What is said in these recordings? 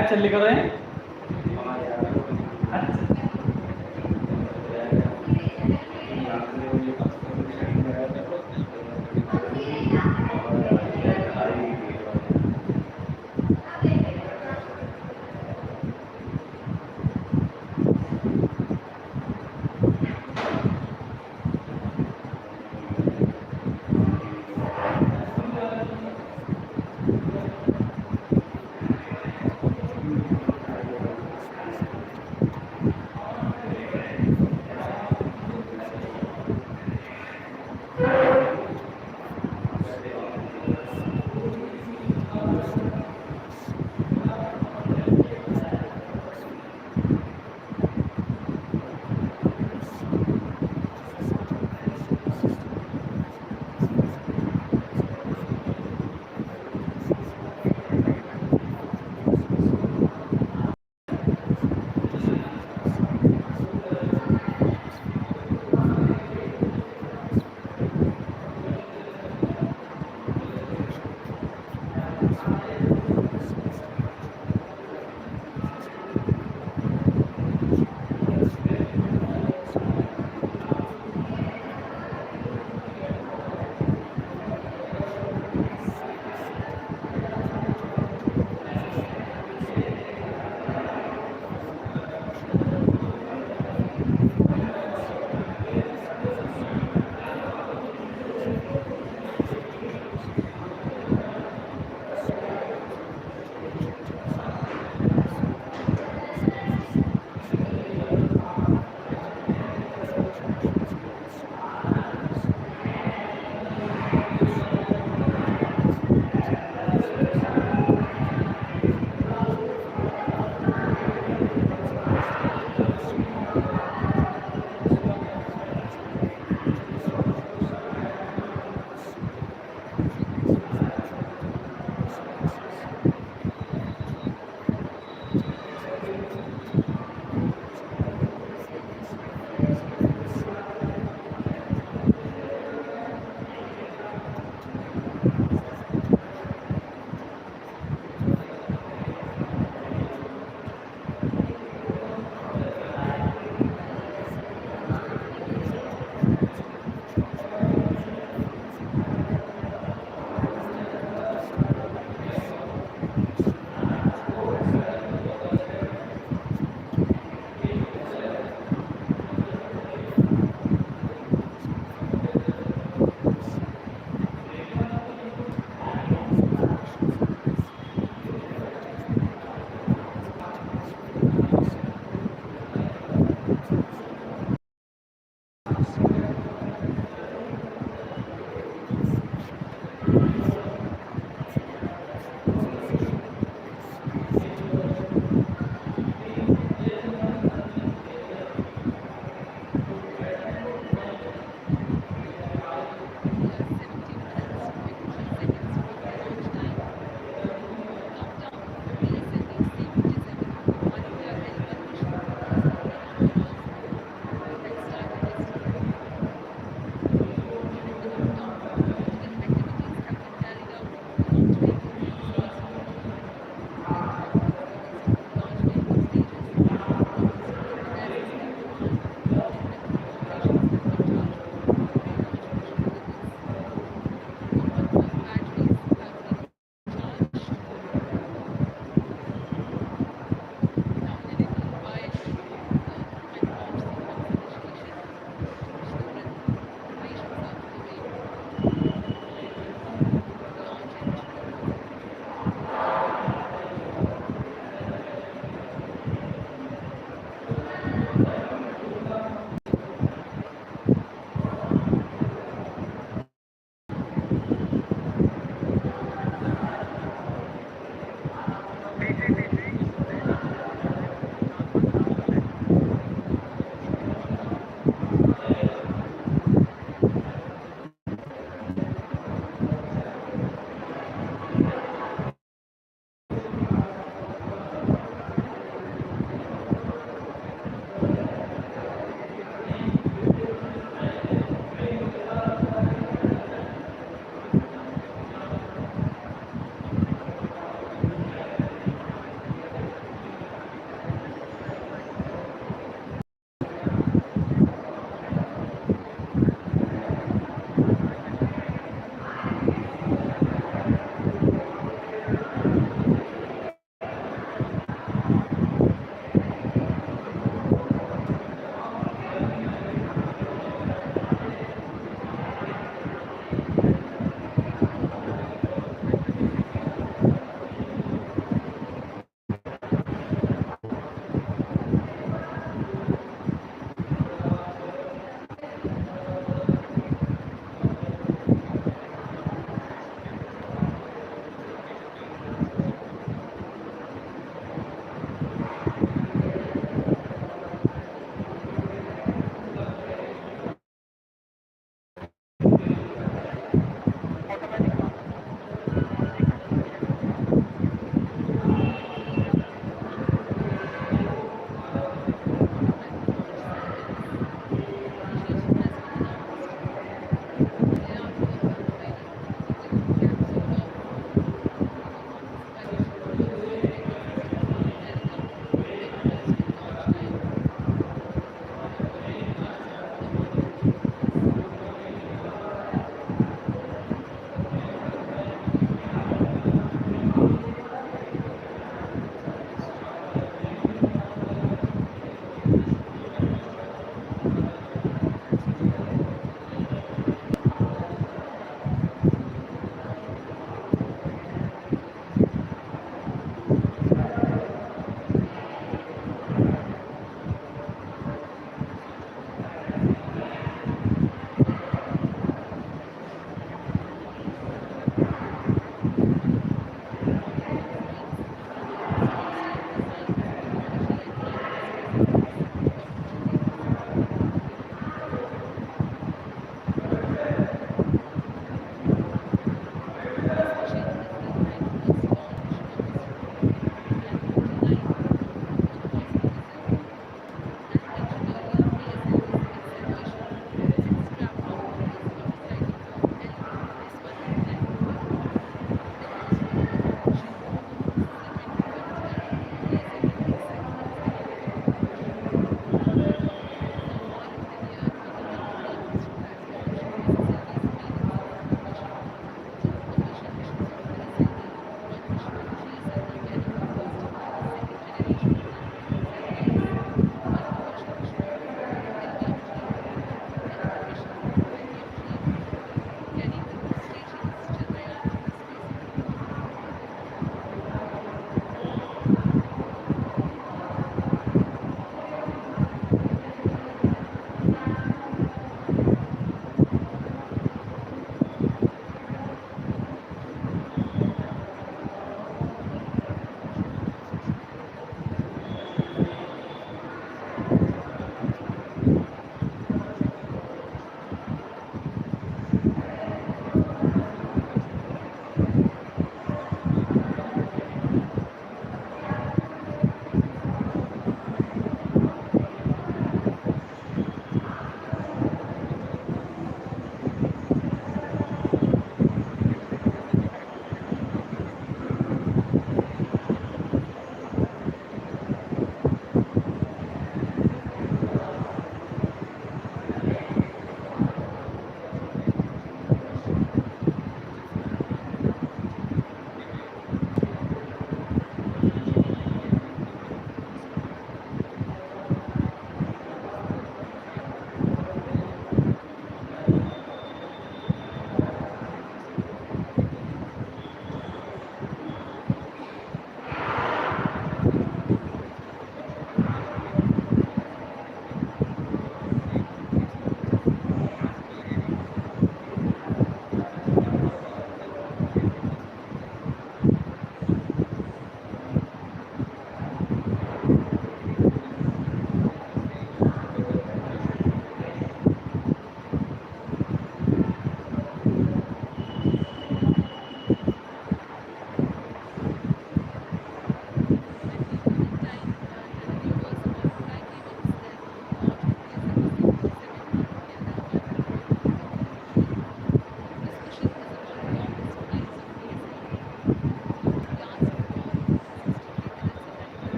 चल लिख रहे हैं।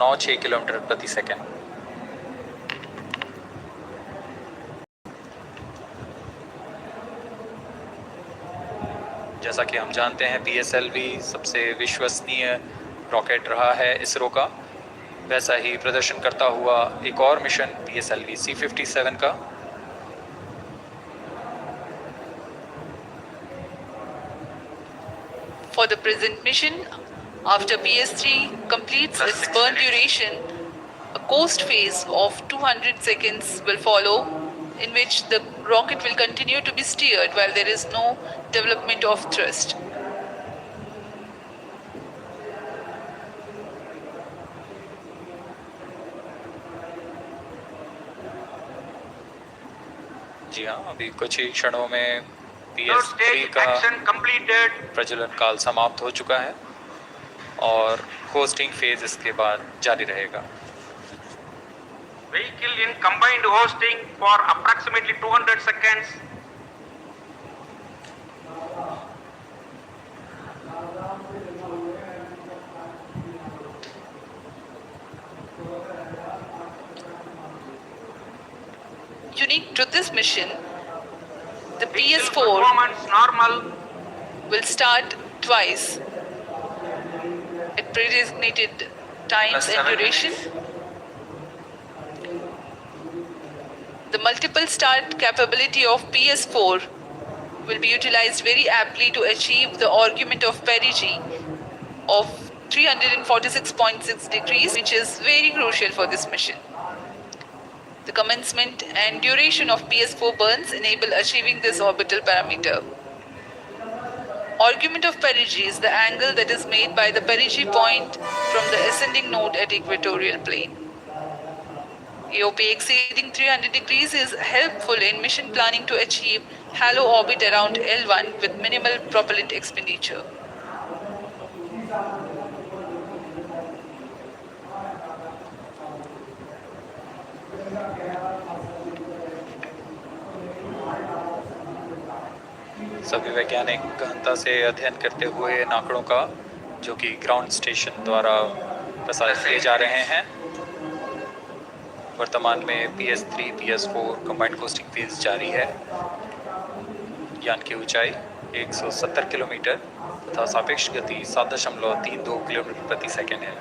0.96 किलोमीटर प्रति सेकेंड। जैसा कि हम जानते हैं PSLV सबसे विश्वसनीय रॉकेट रहा है इसरो का, वैसा ही प्रदर्शन करता हुआ एक और मिशन PSLV-C57 का। For the present mission, after PS3 completes its burn duration, a coast phase of 200 seconds will follow, in which the rocket will continue to be steered while there is no development of thrust. जी हाँ, अभी कुछ ही क्षणों में PS3 का प्रज्वलन काल समाप्त हो चुका है और होस्टिंग फेज इसके बाद जारी रहेगा। Vehicle in combined hosting for approximately 200 seconds. Unique to this mission, the PS4 normal will start twice at predesignated times and duration. The multiple start capability of PS4 will be utilized very aptly to achieve the augment of perigee of 346.6 degrees, which is very crucial for this mission. The commencement and duration of PS4 burns enable achieving this orbital parameter. Augment of perigee is the angle that is made by the perigee point from the ascending node at equatorial plane. AOP exceeding 300 degrees is helpful in mission planning to achieve halo orbit around L1 with minimal propellant expenditure. सभी वैज्ञानिक गहनता से अध्ययन करते हुए इन आंकड़ों का, जो कि ग्राउंड स्टेशन द्वारा प्रसारित किए जा रहे हैं। वर्तमान में PS3 PS4 combined costing phase जारी है। यान की ऊंचाई 170 किलोमीटर तथा सापेक्ष गति 7.32 किलोमीटर प्रति सेकेंड है।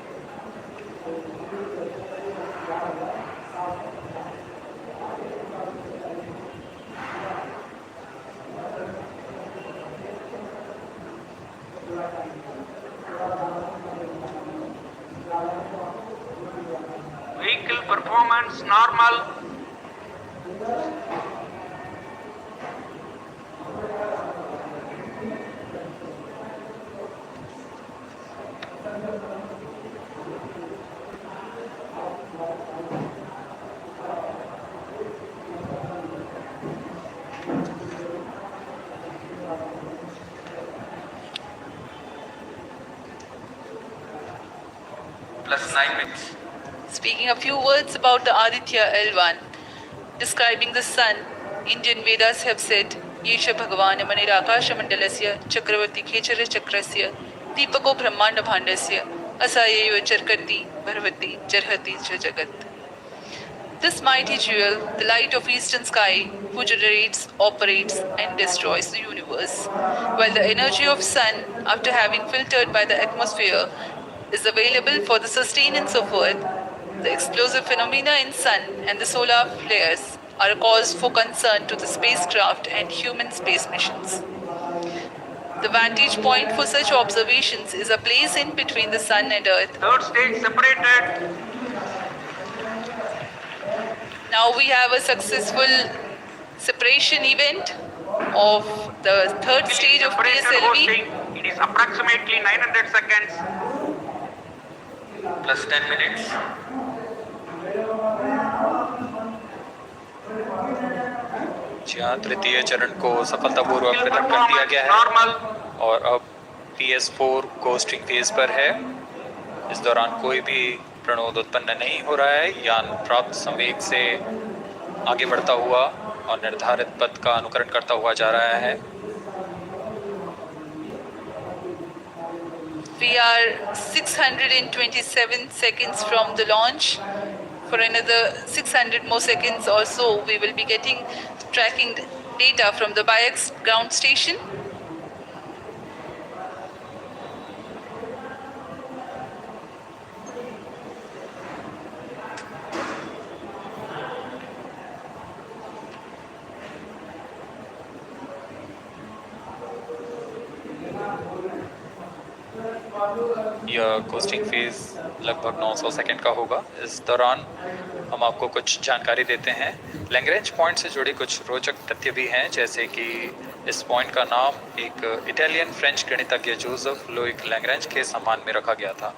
Vehicle performance normal. Plus 9 minutes. Speaking a few words about the Aditya L1, describing the sun, Indian Vedas have said, Yesha Bhagavan Manirakasha Mandalasya Chakravarti Khechara Chakrasya Deepako Brahmanda Bhandasya Asayayo Charkati Bharvati Jarhati Jagat. This mighty jewel, the light of eastern sky, who generates, operates and destroys the universe, while the energy of sun, after having filtered by the atmosphere, is available for the sustenance of earth. The explosive phenomena in sun and the solar flares are a cause for concern to the spacecraft and human space missions. The vantage point for such observations is a place in between the sun and earth. Third stage separated. Now we have a successful separation event of the third stage of PSLV. It is approximately 900 seconds. Plus 10 minutes. तृतीय चरण को सफलतापूर्वक खत्म कर दिया गया है और अब PS4 कोस्टिंग फेज पर है। इस दौरान कोई भी प्रणोद उत्पन्न नहीं हो रहा है। यान प्राप्त संवेग से आगे बढ़ता हुआ और निर्धारित पथ का अनुकरण करता हुआ जा रहा है। We are 627 seconds from the launch. For another 600 more seconds or so, we will be getting tracking data from the BIAX ground station. यह कोस्टिंग फेज लगभग 900 सेकंड का होगा। इस दौरान हम आपको कुछ जानकारी देते हैं। लैग्रेंज पॉइंट से जुड़े कुछ रोचक तथ्य भी हैं, जैसे कि इस पॉइंट का नाम एक इटालियन फ्रेंच गणितज्ञ जोसेफ लुइग लैग्रेंज के सम्मान में रखा गया था।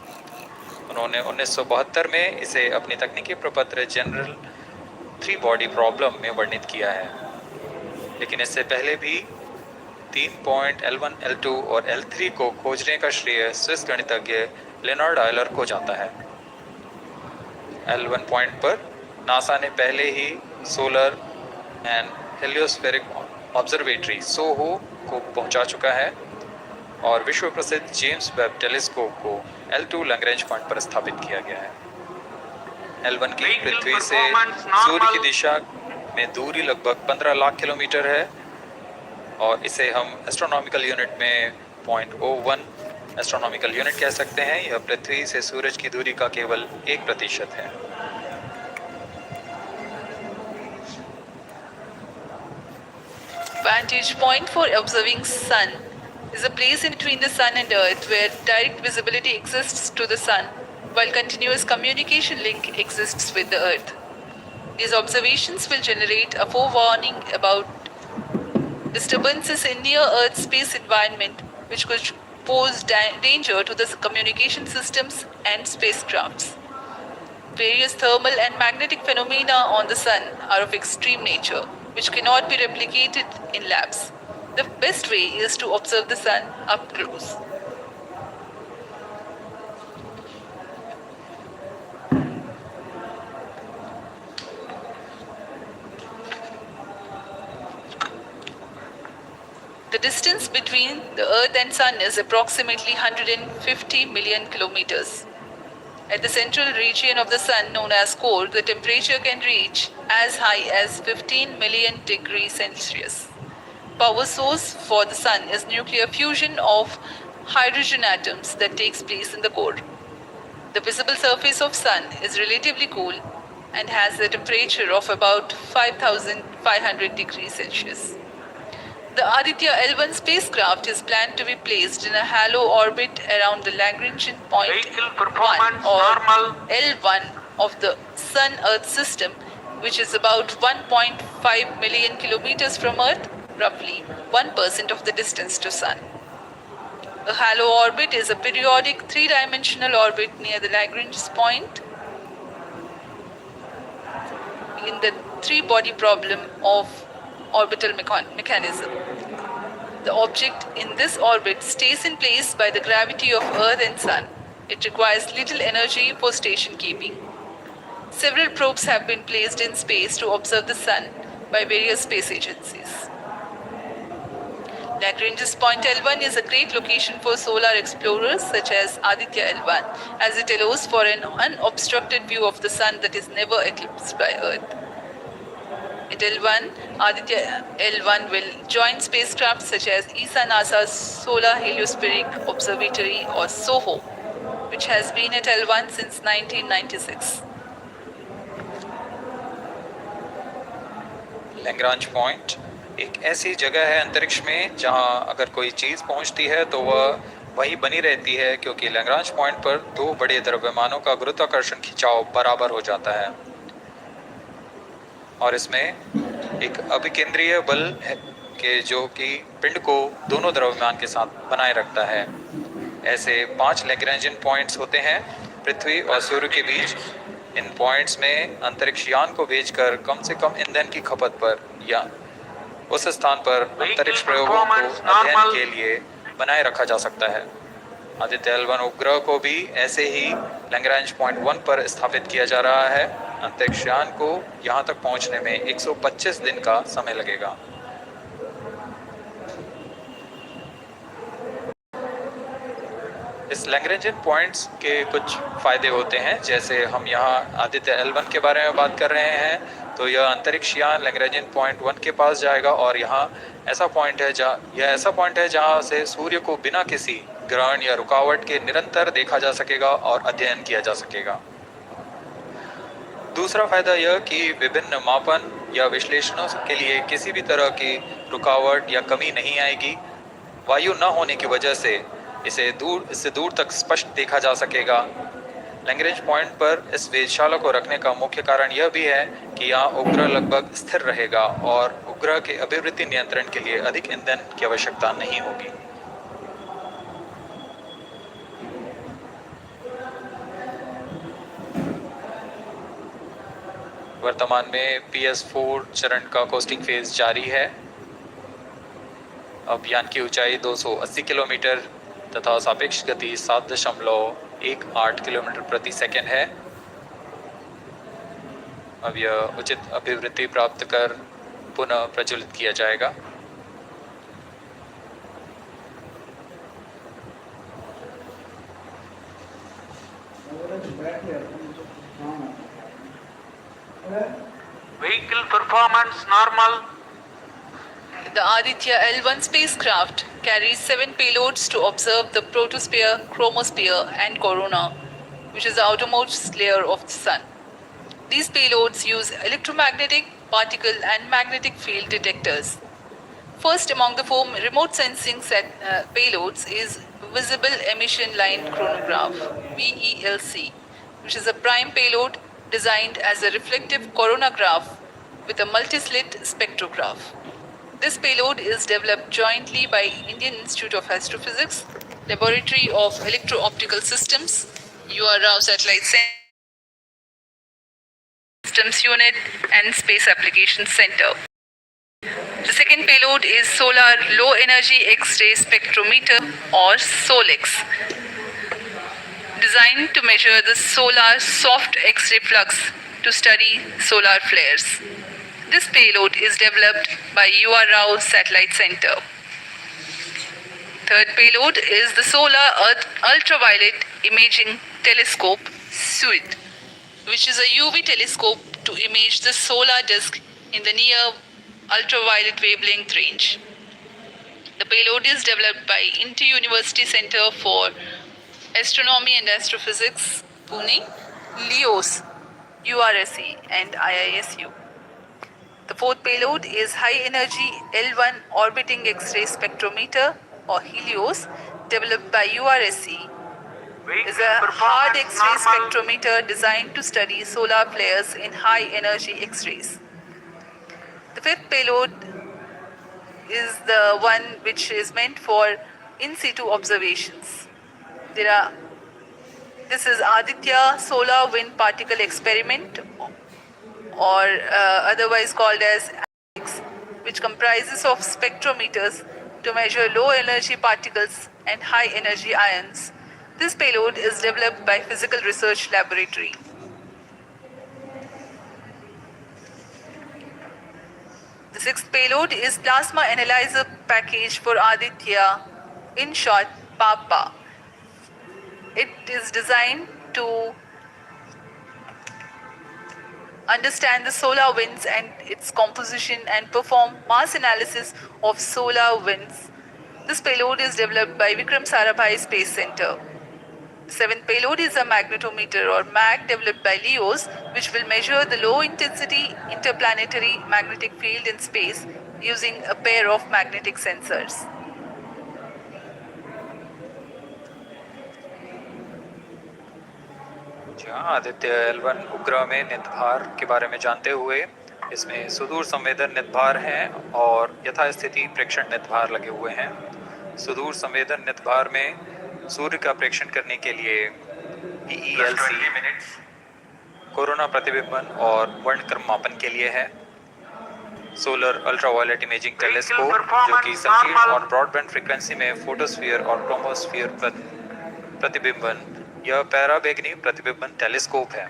उन्होंने 1972 में इसे अपनी तकनीकी प्रपत्र जनरल 3 बॉडी प्रॉब्लम में वर्णित किया है, लेकिन इससे पहले भी 3 पॉइंट L1, L2 और L3 को खोजने का श्रेय स्विस गणितज्ञ लेनार्ड आयलर को जाता है। L1 पॉइंट पर नासा ने पहले ही सोलर एंड हेलियोस्फेरिक ऑब्जर्वेटरी सोहो को पहुंचा चुका है और विश्व प्रसिद्ध जेम्स वेब टेलीस्कोप को L2 लैग्रेंज पॉइंट पर स्थापित किया गया है। L1 की पृथ्वी से सूर्य की दिशा में दूरी लगभग 15 लाख किलोमीटर है और इसे हम एस्ट्रोनॉमिकल यूनिट में 0.01 एस्ट्रोनॉमिकल यूनिट कह सकते हैं। यह पृथ्वी से सूरज की दूरी का केवल 1% है। Vantage point for observing sun is a place in between the sun and earth where direct visibility exists to the sun while continuous communication link exists with the earth. These observations will generate a forewarning about disturbances in near earth space environment which could pose danger to the communication systems and spacecrafts. Various thermal and magnetic phenomena on the sun are of extreme nature, which cannot be replicated in labs. The best way is to observe the sun up close. The distance between the Earth and Sun is approximately 150 million kilometers. At the central region of the Sun, known as core, the temperature can reach as high as 15 million degrees Celsius. Power source for the Sun is nuclear fusion of hydrogen atoms that takes place in the core. The visible surface of Sun is relatively cool and has a temperature of about 5,500 degrees Celsius. The Aditya L1 spacecraft is planned to be placed in a halo orbit around the Lagrange point Vehicle 1 performance or normal. L1 of the Sun-Earth system, which is about 1.5 million kilometers from Earth, roughly 1% of the distance to Sun. A halo orbit is a periodic three-dimensional orbit near the Lagrange point in the three-body problem of orbital mechanism. The object in this orbit stays in place by the gravity of Earth and Sun. It requires little energy for station keeping. Several probes have been placed in space to observe the Sun by various space agencies. Lagrange's point L1 is a great location for solar explorers such as Aditya L1, as it allows for an unobstructed view of the Sun that is never eclipsed by Earth. At L1, Aditya L1 will join spacecraft such as ESA-NASA's Solar Heliospheric Observatory or SOHO, which has been at L1 since 1996. Lagrange point एक ऐसी जगह है अंतरिक्ष में जहां अगर कोई चीज़ पहुंचती है तो वह वहीं बनी रहती है, क्योंकि लैग्रांज पॉइंट पर दो बड़े द्रव्यमानों का गुरुत्वाकर्षण खिंचाव बराबर हो जाता है और इसमें एक अभिकेंद्रीय बल है कि जो कि पिंड को दोनों द्रव्यमान के साथ बनाए रखता है। ऐसे 5 लैग्रेंजियन पॉइंट्स होते हैं पृथ्वी और सूर्य के बीच। इन पॉइंट्स में अंतरिक्ष यान को भेजकर कम से कम ईंधन की खपत पर या उस स्थान पर अंतरिक्ष प्रयोगों को अध्ययन के लिए बनाए रखा जा सकता है। आदित्य L1 उपग्रह को भी ऐसे ही लैग्रांज पॉइंट 1 पर स्थापित किया जा रहा है। अंतरिक्ष यान को यहां तक पहुंचने में 125 दिन का समय लगेगा। इस लैग्रेंजियन पॉइंट्स के कुछ फ़ायदे होते हैं, जैसे हम यहाँ आदित्य L1 के बारे में बात कर रहे हैं, तो यह अंतरिक्ष यान लैग्रेंजियन पॉइंट 1 के पास जाएगा और यहाँ ऐसा पॉइंट है जहाँ से सूर्य को बिना किसी ग्रहण या रुकावट के निरंतर देखा जा सकेगा और अध्ययन किया जा सकेगा। दूसरा फायदा यह कि विभिन्न मापन या विश्लेषणों के लिए किसी भी तरह की रुकावट या कमी नहीं आएगी। वायु न होने की वजह से इससे दूर तक स्पष्ट देखा जा सकेगा। लैग्रेंज पॉइंट पर इस वेधशाला को रखने का मुख्य कारण यह भी है कि यहाँ उपग्रह लगभग स्थिर रहेगा और उपग्रह के अभिवृद्धि नियंत्रण के लिए अधिक ईंधन की आवश्यकता नहीं होगी। वर्तमान में PS4 चरण का कोस्टिंग फेज जारी है। अब यान की ऊंचाई 280 किलोमीटर तथा सापेक्ष गति 7.18 किलोमीटर प्रति सेकंड है। अब यह उचित अभिवृद्धि प्राप्त कर पुनः प्रज्वलित किया जाएगा। Vehicle performance normal. The Aditya L1 spacecraft carries 7 payloads to observe the protosphere, chromosphere, and corona, which is the outermost layer of the Sun. These payloads use electromagnetic, particle, and magnetic field detectors. First among the 4 remote sensing payloads is Visible Emission Line Chronograph (VELC), which is a prime payload designed as a reflective coronagraph with a multi-slit spectrograph. This payload is developed jointly by Indian Institute of Astrophysics, Laboratory of Electro-Optical Systems, UR Rao Satellite Systems Unit, and Space Applications Center. The second payload is Solar Low Energy X-ray Spectrometer or SOLEX, designed to measure the solar soft X-ray flux to study solar flares. This payload is developed by UR Rao Satellite Center. Third payload is the Solar Ultraviolet Imaging Telescope SUIT, which is a UV telescope to image the solar disk in the near ultraviolet wavelength range. The payload is developed by Inter-University Center for Astronomy and Astrophysics, Pune, LEOS, URSE, and IISU. The fourth payload is High Energy L1 Orbiting X-ray Spectrometer or HELIOS, developed by URSE. Is a hard X-ray spectrometer designed to study solar flares in high energy X-rays. The fifth payload is the one which is meant for in situ observations. This is Aditya Solar Wind Particle Experiment, or otherwise called as ASIX, which comprises of spectrometers to measure low energy particles and high energy ions. This payload is developed by Physical Research Laboratory. The sixth payload is Plasma Analyzer Package for Aditya, in short PAPA. It is designed to understand the solar winds and its composition and perform mass analysis of solar winds. This payload is developed by Vikram Sarabhai Space Center. The seventh payload is a magnetometer or MAG developed by LEOS, which will measure the low intensity interplanetary magnetic field in space using a pair of magnetic sensors. Aditya L1 उपग्रह में नितभार के बारे में जानते हुए इसमें सुदूर संवेदन नितभार हैं और यथास्थिति प्रेक्षण नितभार लगे हुए हैं। सुदूर संवेदन नितभार में सूर्य का प्रेक्षण करने के लिए PELC कोरोना प्रतिबिंबन और वर्णक्रम मापन के लिए है। सोलर अल्ट्रावायलेट इमेजिंग टेलीस्कोप जो कि संकीर्ण और ब्रॉडबैंड फ्रीक्वेंसी में फोटोस्फीयर और क्रोमोस्फीयर प्रतिबिंबन, यह पैराबैंगनी प्रतिबिंबन टेलीस्कोप है।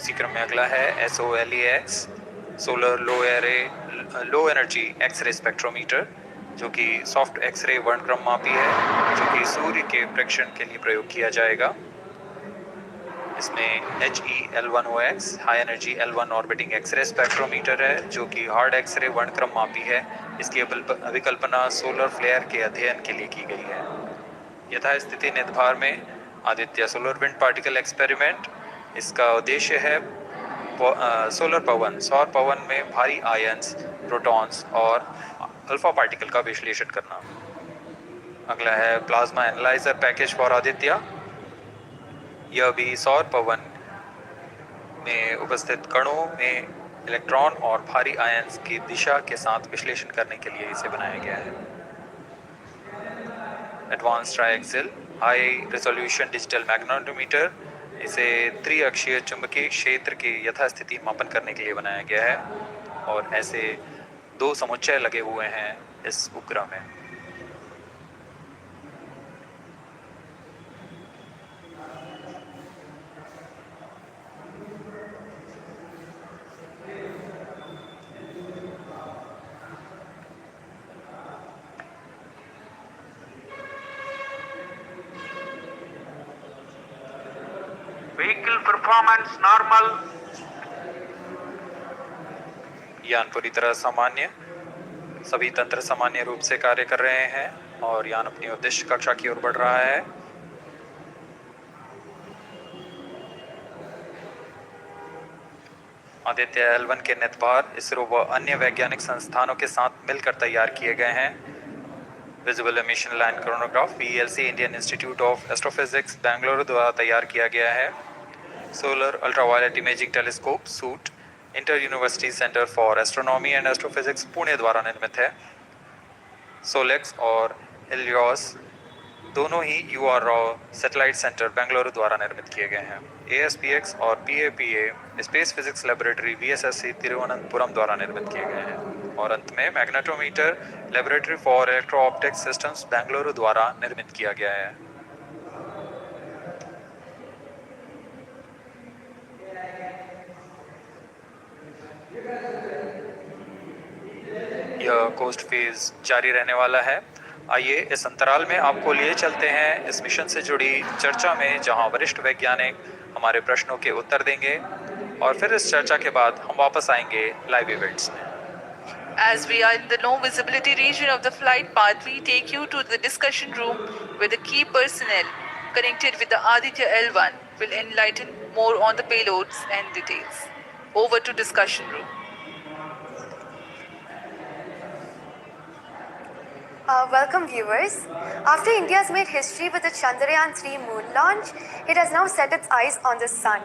इसी क्रम में अगला है SOLEX solar low energy X ray spectrometer, जो कि सॉफ्ट एक्सरे वर्णक्रम मापी है, जो कि सूर्य के प्रेक्षण के लिए प्रयोग किया जाएगा। इसमें HEL1OX high energy L1 orbiting X ray spectrometer है, जो कि हार्ड एक्सरे वर्णक्रम मापी है। इसकी अभिकल्पना सोलर फ्लेयर के अध्ययन के लिए की गई है। यथास्थिति निदभार में Aditya solar wind particle experiment, इसका उद्देश्य है सोलर पवन सौर पवन में भारी आयंस, प्रोटॉन्स और अल्फा पार्टिकल का विश्लेषण करना। अगला है plasma analyser package for Aditya. यह भी सौर पवन में उपस्थित कणों में इलेक्ट्रॉन और भारी आयंस की दिशा के साथ विश्लेषण करने के लिए इसे बनाया गया है। Advance triaxial high resolution digital magnetometer, इसे त्रिअक्षीय चुंबकीय क्षेत्र की यथास्थिति मापन करने के लिए बनाया गया है, और ऐसे 2 समुच्चय लगे हुए हैं इस उपग्रह में। Vehicle performance normal. यान पूरी तरह सामान्य, सभी तंत्र सामान्य रूप से कार्य कर रहे हैं और यान अपनी उद्देश्य कक्षा की ओर बढ़ रहा है। आदित्य L1 के नेतभार इसरो व अन्य वैज्ञानिक संस्थानों के साथ मिलकर तैयार किए गए हैं। Visible emission line chronograph VLC Indian institute of astrophysics Bengaluru द्वारा तैयार किया गया है। Solar ultraviolet imaging telescope suit inter university centre for astronomy and astrophysics Pune द्वारा निर्मित है। सोलेक्स और एलियोस दोनों ही UR Rao satellite centre Bengaluru द्वारा निर्मित किए गए हैं। ASPX और PAPA space physics laboratory VSSC Thiruvananthapuram द्वारा निर्मित किए गए हैं। और अंत में magnetometer laboratory for electro optics systems Bengaluru द्वारा निर्मित किया गया है। यह कोस्ट फेज जारी रहने वाला है। आइए इस अंतराल में आपको लिए चलते हैं इस मिशन से जुड़ी चर्चा में, जहां वरिष्ठ वैज्ञानिक हमारे प्रश्नों के उत्तर देंगे, और फिर इस चर्चा के बाद हम वापस आएंगे लाइव इवेंट्स में। As we are in the low visibility region of the flight path, we take you to the discussion room where the key personnel connected with the Aditya L1 will enlighten more on the payloads and details. Over to discussion room. Welcome viewers. After India has made history with the Chandrayaan-3 moon launch, it has now set its eyes on the sun.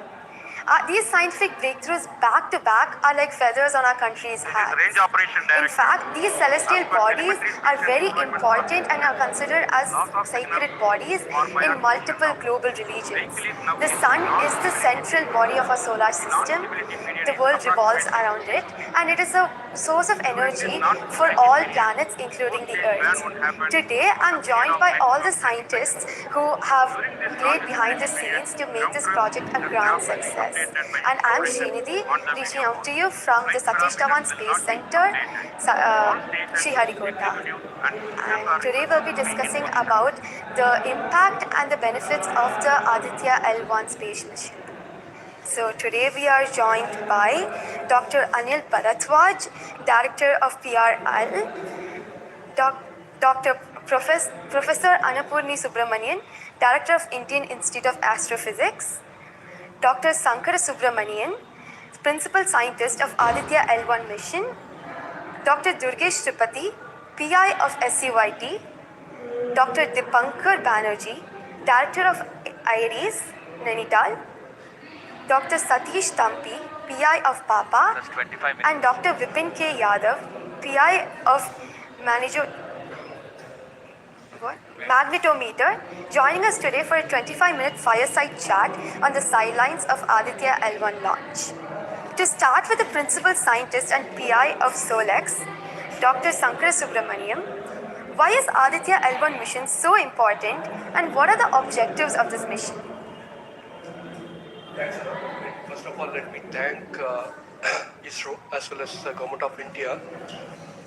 These scientific breakthroughs back to back are like feathers on our country's hat. Range operation In direction. fact, these celestial bodies are very important and are considered as sacred bodies in multiple global religions. The sun is the central body of our solar system. The world revolves around it, and it is a source of energy for all planets, including the Earth. Today, I'm joined by all the scientists who have played behind the scenes to make this project a grand success. And I'm Srinidhi, reaching out to you from the Satish Dhawan Space Center, Sriharikota. And today we'll be discussing about the impact and the benefits of the Aditya L1 space mission. So today we are joined by Dr. Anil Bharadwaj, Director of PRL, Professor Annapurni Subramanian, Director of Indian Institute of Astrophysics, Dr. Sankara Subramanian, Principal Scientist of Aditya L1 mission, Dr. Durgesh Tripathi, PI of SCYT, Dr. Dipankar Banerjee, Director of IRIS, Nainital, Dr. Satish Dhawan, PI of PAPA, and Dr. Vipin K. Yadav, PI of Magnetometer, joining us today for a 25-minute fireside chat on the sidelines of Aditya L1 launch. To start with the principal scientist and PI of SOLEX, Dr. Sankara Subramanian, why is Aditya L1 mission so important, and what are the objectives of this mission? Thanks a lot. First of all, let me thank ISRO as well as the Government of India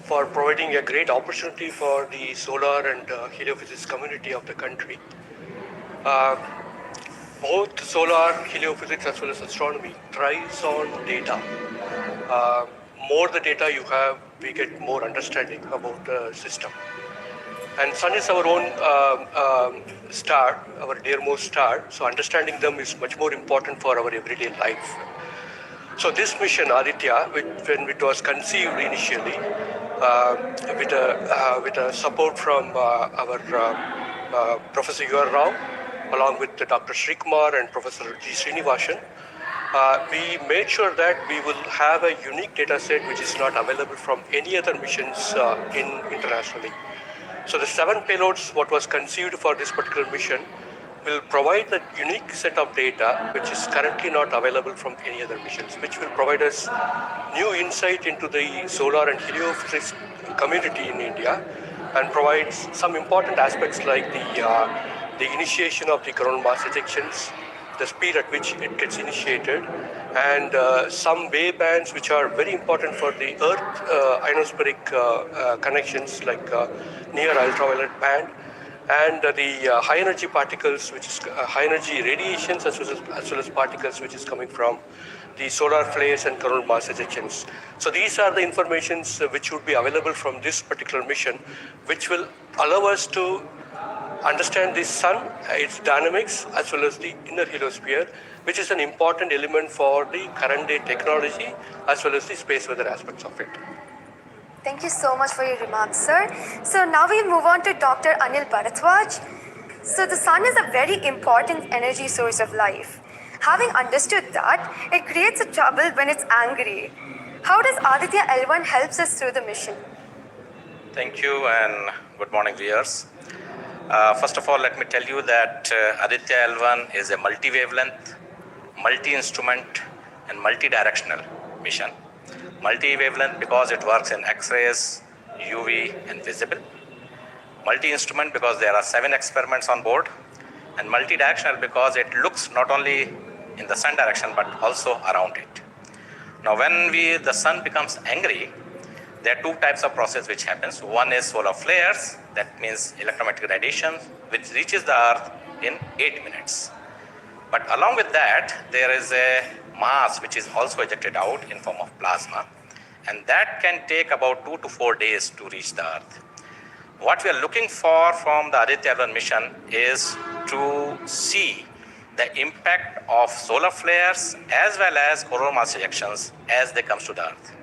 for providing a great opportunity for the solar and heliophysics community of the country. Both solar, heliophysics as well as astronomy thrives on data. More the data you have, we get more understanding about the system. And Sun is our own star, our dearmost star, so understanding them is much more important for our everyday life. So this mission, Aditya, when it was conceived initially, with a support from our Professor U.R. Rao, along with Dr. Srikumar and Professor G. Srinivasan, we made sure that we will have a unique data set which is not available from any other missions internationally. So the 7 payloads, what was conceived for this particular mission, will provide the unique set of data which is currently not available from any other missions, which will provide us new insight into the solar and heliophysics community in India, and provides some important aspects like the initiation of the coronal mass ejections, the speed at which it gets initiated, and some wave bands which are very important for the Earth ionospheric connections, like near ultraviolet band, and the high energy particles, which is high energy radiations as well as particles which is coming from the solar flares and coronal mass ejections. So these are the informations which would be available from this particular mission, which will allow us to understand the sun, its dynamics, as well as the inner heliosphere, which is an important element for the current day technology as well as the space weather aspects of it. Thank you so much for your remarks, sir. So now we move on to Dr. Anil Bharadwaj. So the sun is a very important energy source of life. Having understood that, it creates a trouble when it's angry. How does Aditya L1 helps us through the mission? Thank you and good morning, viewers. First of all, let me tell you that Aditya L1 is a multi-wavelength, multi-instrument and multi-directional mission. Multi-wavelength because it works in X-rays, UV and visible. Multi-instrument because there are 7 experiments on board. And multi-directional because it looks not only in the sun direction but also around it. Now when the sun becomes angry, there are 2 types of process which happens. One is solar flares, that means electromagnetic radiation, which reaches the earth in 8 minutes. But along with that, there is a mass which is also ejected out in form of plasma, and that can take about 2 to 4 days to reach the earth. What we are looking for from the Aditya L1 mission is to see the impact of solar flares as well as coronal mass ejections as they come to the earth.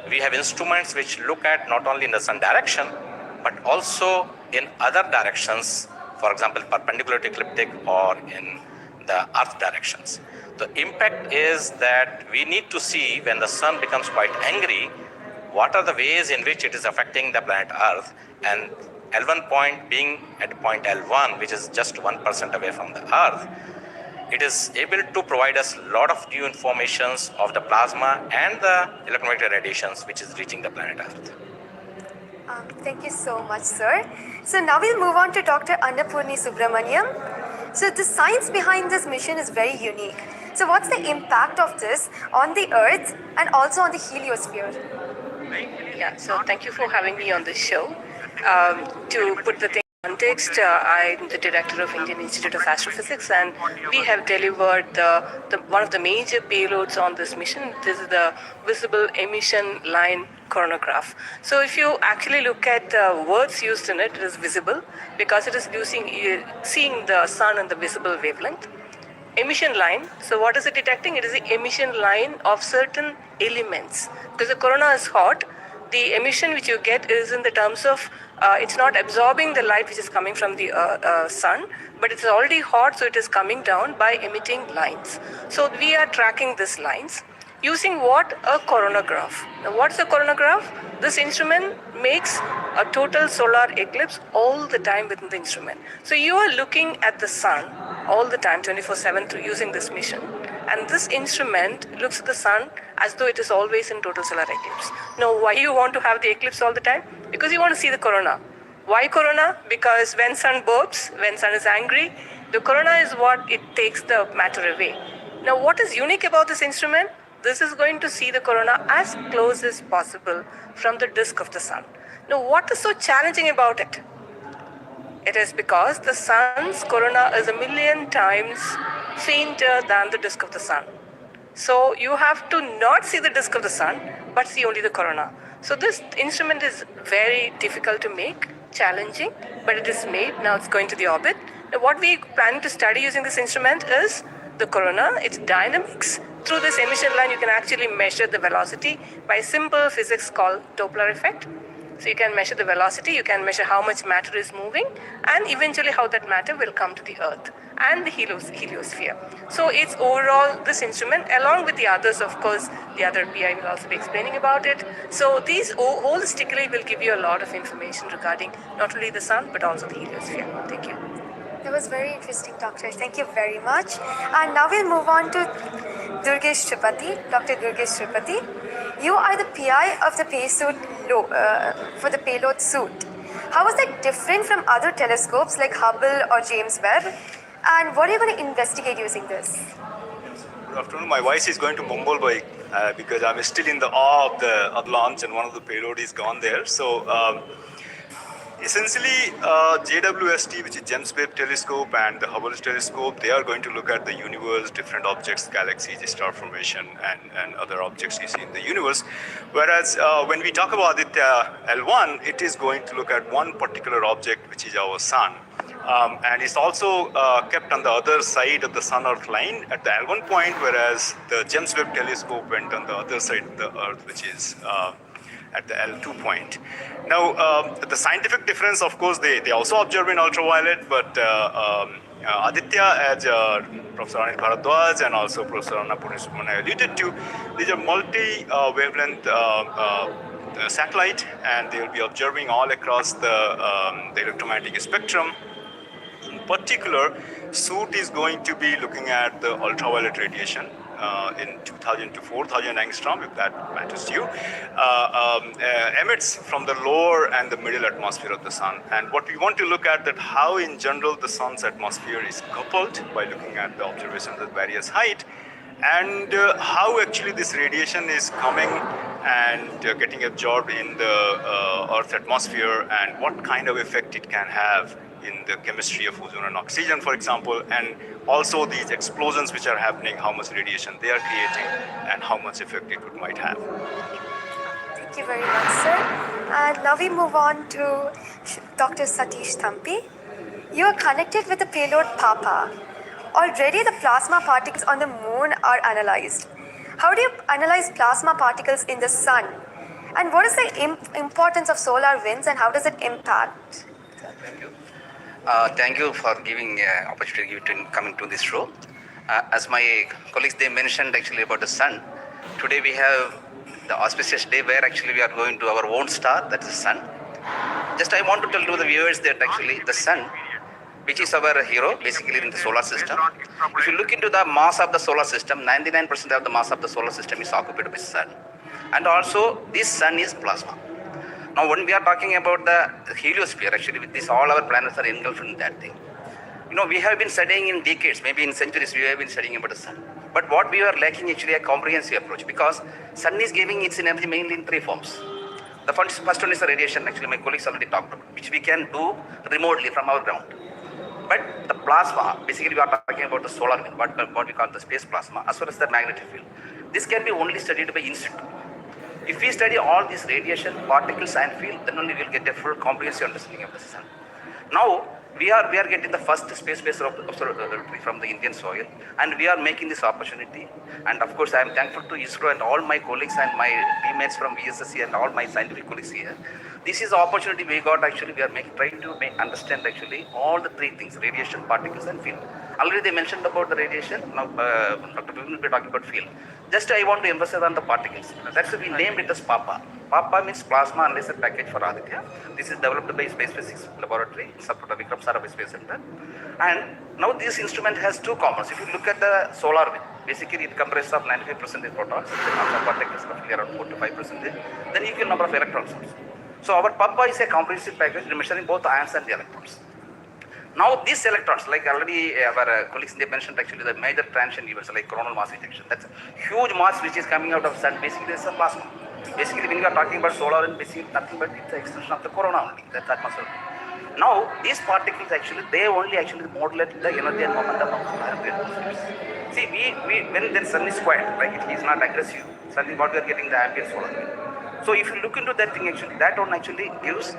We have instruments which look at not only in the sun direction but also in other directions, for example perpendicular to ecliptic or in the earth directions. The impact is that we need to see when the sun becomes quite angry, what are the ways in which it is affecting the planet Earth, and L1 point being at point L1, which is just 1% away from the Earth, it is able to provide us a lot of new informations of the plasma and the electromagnetic radiations which is reaching the planet Earth. Thank you so much, sir. So now we'll move on to Dr. Annapurni Subramaniam. So the science behind this mission is very unique. So what's the impact of this on the Earth and also on the heliosphere? Yeah, so thank you for having me on this show. To put the thing in context, I'm the director of Indian Institute of Astrophysics, and we have delivered one of the major payloads on this mission. This is the visible emission line coronagraph. So if you actually look at the words used in it, it is visible because it is seeing the sun and the visible wavelength. Emission line, so what is it detecting? It is the emission line of certain elements. Because the corona is hot, the emission which you get is in the terms of, it's not absorbing the light which is coming from the sun, but it's already hot, so it is coming down by emitting lines. So we are tracking these lines using what? A coronagraph. Now what's a coronagraph? This instrument makes a total solar eclipse all the time within the instrument. So you are looking at the sun all the time, 24/7, through using this mission. And this instrument looks at the sun as though it is always in total solar eclipse. Now, why you want to have the eclipse all the time? Because you want to see the corona. Why corona? Because when sun burps, when sun is angry, the corona is what it takes the matter away. Now, what is unique about this instrument? This is going to see the corona as close as possible from the disk of the sun. Now, what is so challenging about it? It is because the sun's corona is 1,000,000 times fainter than the disk of the sun. So you have to not see the disk of the sun, but see only the corona. So this instrument is very difficult to make, challenging, but it is made. Now it's going to the orbit. Now what we plan to study using this instrument is the corona, its dynamics. Through this emission line, you can actually measure the velocity by simple physics called Doppler effect. So you can measure the velocity, you can measure how much matter is moving, and eventually how that matter will come to the Earth and the heliosphere. So it's overall this instrument, along with the others, of course, the other PI will also be explaining about it. So these holistically will give you a lot of information regarding not only the sun, but also the heliosphere. Thank you. That was very interesting, Doctor. Thank you very much. And now we'll move on to Durgesh Tripathi, Dr. Durgesh Tripathi. You are the PI of the for the payload suit. How is that different from other telescopes like Hubble or James Webb? And what are you going to investigate using this? Good afternoon. My voice is going to mumble by because I'm still in the awe of the launch and one of the payload is gone there. So essentially, JWST, which is James Webb Telescope, and the Hubble Telescope, they are going to look at the universe, different objects, galaxies, star formation, and other objects you see in the universe. Whereas when we talk about Aditya L1, it is going to look at one particular object, which is our sun. And it's also kept on the other side of the Sun-Earth line at the L1 point, whereas the James Webb Telescope went on the other side of the Earth, which is at the L2 point. Now, the scientific difference, of course, they also observe in ultraviolet, but Aditya, as Professor Anil Bharadwaj and also Professor Anna Purnasubramanian alluded to, these are multi-wavelength satellite, and they will be observing all across the electromagnetic spectrum. In particular, suit is going to be looking at the ultraviolet radiation in 2000 to 4000 angstrom, if that matters to you, emits from the lower and the middle atmosphere of the sun. And what we want to look at that how in general the sun's atmosphere is coupled by looking at the observations at various height, and how actually this radiation is coming and getting absorbed in the Earth's atmosphere, and what kind of effect it can have in the chemistry of ozone and oxygen, for example, and also these explosions which are happening, how much radiation they are creating, and how much effect it might have. Thank you very much, sir. And now we move on to Dr. Satish Dhawan. You are connected with the payload PAPA. Already the plasma particles on the moon are analyzed. How do you analyze plasma particles in the sun? And what is the importance of solar winds, and how does it impact? Thank you. Thank you for giving opportunity to coming to this show. As my colleagues, they mentioned actually about the sun. Today we have the auspicious day where actually we are going to our own star, that is the sun. Just I want to tell to the viewers that actually the sun, which is our hero basically in the solar system. If you look into the mass of the solar system, 99% of the mass of the solar system is occupied by the sun. And also this sun is plasma. Now when we are talking about the heliosphere, actually with this all our planets are engulfed in that thing. You know, we have been studying in decades, maybe in centuries we have been studying about the sun. But what we are lacking actually a comprehensive approach, because sun is giving its energy mainly in three forms. The first one is the radiation, actually my colleagues already talked about, which we can do remotely from our ground. But the plasma, basically we are talking about the solar wind, what we call the space plasma, as well as the magnetic field. This can be only studied by in situ. If we study all these radiation, particles and field, then only we will get a full comprehensive understanding of the sun. Now, we are getting the first space-based observatory from the Indian soil, and we are making this opportunity. And of course, I am thankful to ISRO and all my colleagues and my teammates from VSSC and all my scientific colleagues here. This is the opportunity we got actually. We are trying to understand actually all the three things: radiation, particles, and field. Already they mentioned about the radiation. Now, Dr. Vivin will be talking about field. Just I want to emphasize on the particles. That's why we named it as PAPA. PAPA means Plasma Analyzer Package for Aditya. This is developed by Space Physics Laboratory in support of Vikram Sarabhai Space Center. And now this instrument has two components. If you look at the solar wind, basically it comprises of 95% protons, the number of particles roughly around 4 to 5%, then equal number of electrons. So our PAPA is a comprehensive package measuring both ions and the electrons. Now these electrons, like already our colleagues they mentioned actually the major transition events like coronal mass ejection. That's a huge mass which is coming out of sun. Basically, it's a plasma. Basically, when you are talking about solar and basically nothing but it's an extension of the corona only. That's atmosphere. Now these particles actually they only actually modulate the energy and momentum of the atmosphere. See, we when the sun is quiet, like it is not aggressive. Suddenly, what we are getting the ambient solar wind. So if you look into that thing, actually that one actually gives.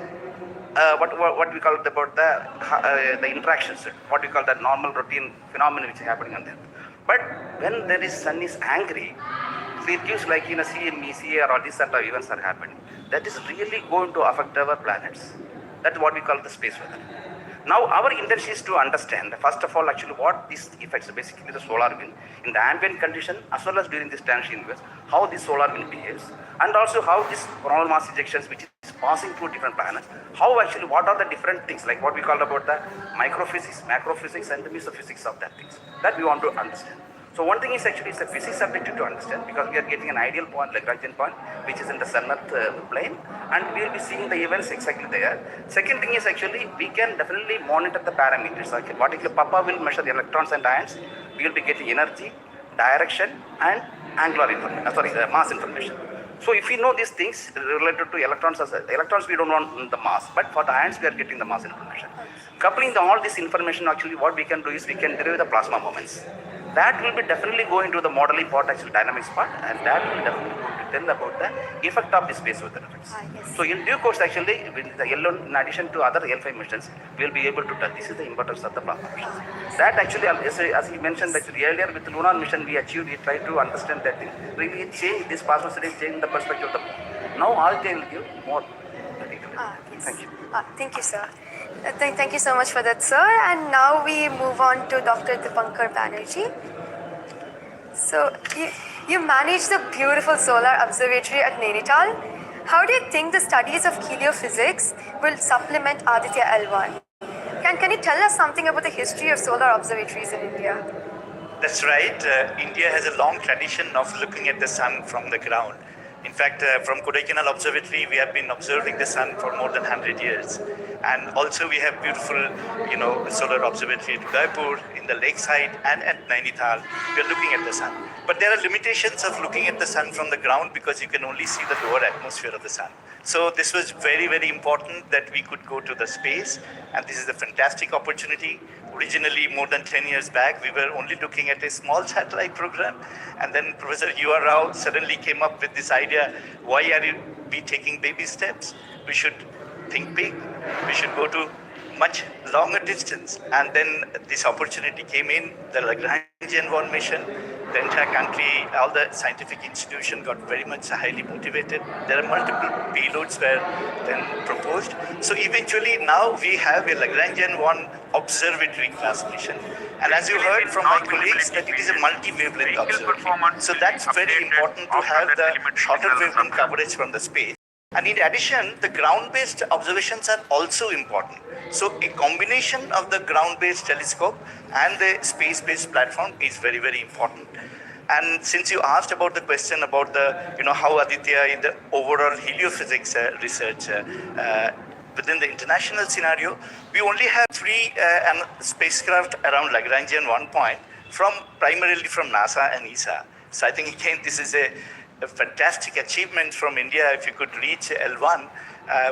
What we call it about the interactions, what we call the normal routine phenomenon which is happening on Earth. But when there is sun is angry, so it gives like CME, CA or these sort of events are happening. That is really going to affect our planets. That's what we call the space weather. Now our intention is to understand first of all actually what these effects, basically the solar wind in the ambient condition as well as during this transition events, how this solar wind behaves, and also how this coronal mass ejections which is passing through different planets, how actually what are the different things like what we call about the microphysics, macrophysics and the mesophysics of that things that we want to understand. So one thing is actually it's a physics subject to understand because we are getting an ideal point, Lagrange point, which is in the sun-earth plane, and we will be seeing the events exactly there. Second thing is actually we can definitely monitor the parameters. Okay, what if Papa will measure the electrons and ions, we will be getting energy, direction, and angular information. The mass information. So if we know these things related to electrons, electrons we don't want the mass, but for the ions we are getting the mass information. Coupling all this information, actually what we can do is we can derive the plasma moments. That will be definitely going to the modeling part, actually dynamics part, and that will definitely going to tell about the effect of the space weather effects. Yes. So in due course, actually, with the L1, in addition to other L5 missions, we will be able to tell this is the importance of the plasma missions. That actually, as he mentioned, actually earlier with the lunar mission, we tried to understand that thing. Really change this plasma studies, change the perspective of the moon. Now Aditya will give more particularly. Yes. Thank you. Thank you, sir. Thank you so much for that, sir. And now we move on to Dr. Dipankar Banerjee. So, you manage the beautiful solar observatory at Nainital. How do you think the studies of heliophysics will supplement Aditya L1? Can you tell us something about the history of solar observatories in India? That's right. India has a long tradition of looking at the sun from the ground. In fact, from Kodaikanal Observatory, we have been observing the sun for more than 100 years. And also we have beautiful, solar observatory at Udaipur, in the lakeside, and at Nainital. We are looking at the sun. But there are limitations of looking at the sun from the ground because you can only see the lower atmosphere of the sun. So this was very, very important that we could go to the space, and this is a fantastic opportunity. Originally, more than 10 years back, we were only looking at a small satellite program, and then Professor U.R. Rao suddenly came up with this idea, why are we taking baby steps? We should think big. We should go to much longer distance. And then this opportunity came in, the Lagrange mission. The entire country, all the scientific institutions got very much highly motivated. There are multiple payloads were then proposed. So eventually now we have a Lagrangian-1 observatory class mission. And as you heard from my colleagues, that it is a multi-wavelength observatory. So that's very important to have the shorter wavelength coverage from the space. And in addition, the ground-based observations are also important. So a combination of the ground-based telescope and the space-based platform is very, very important. And since you asked about the question about the, how Aditya in the overall heliophysics research within the international scenario, we only have 3 spacecraft around Lagrangian 1 point primarily from NASA and ESA. So I think again, this is a fantastic achievement from India. If you could reach L1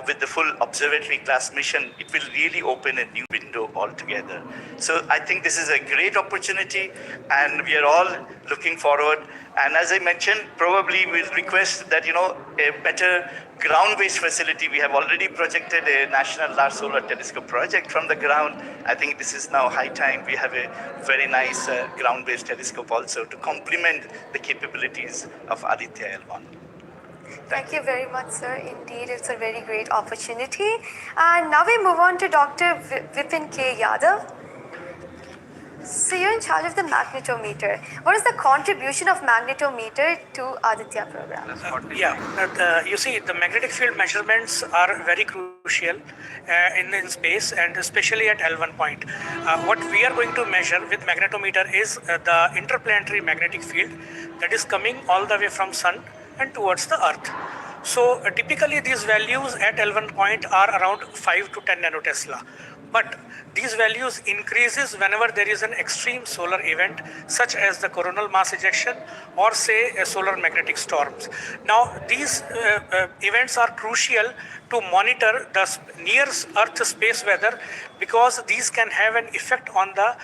with the full observatory class mission, it will really open a new window altogether. So I think this is a great opportunity, and we are all looking forward. And as I mentioned, probably we'll request that, a better ground-based facility. We have already projected a National Large Solar Telescope project from the ground. I think this is now high time we have a very nice ground-based telescope also to complement the capabilities of Aditya L1. Thank you very much, sir. Indeed, it's a very great opportunity. And now we move on to Dr. Vipin K. Yadav. So you're in charge of the magnetometer. What is the contribution of magnetometer to Aditya program? You see, the magnetic field measurements are very crucial in space, and especially at L1 point. What we are going to measure with magnetometer is the interplanetary magnetic field that is coming all the way from Sun and towards the Earth. So typically these values at L1 point are around 5 to 10 nanotesla. But these values increases whenever there is an extreme solar event such as the coronal mass ejection or say solar magnetic storms. Now these events are crucial to monitor the near Earth space weather because these can have an effect on the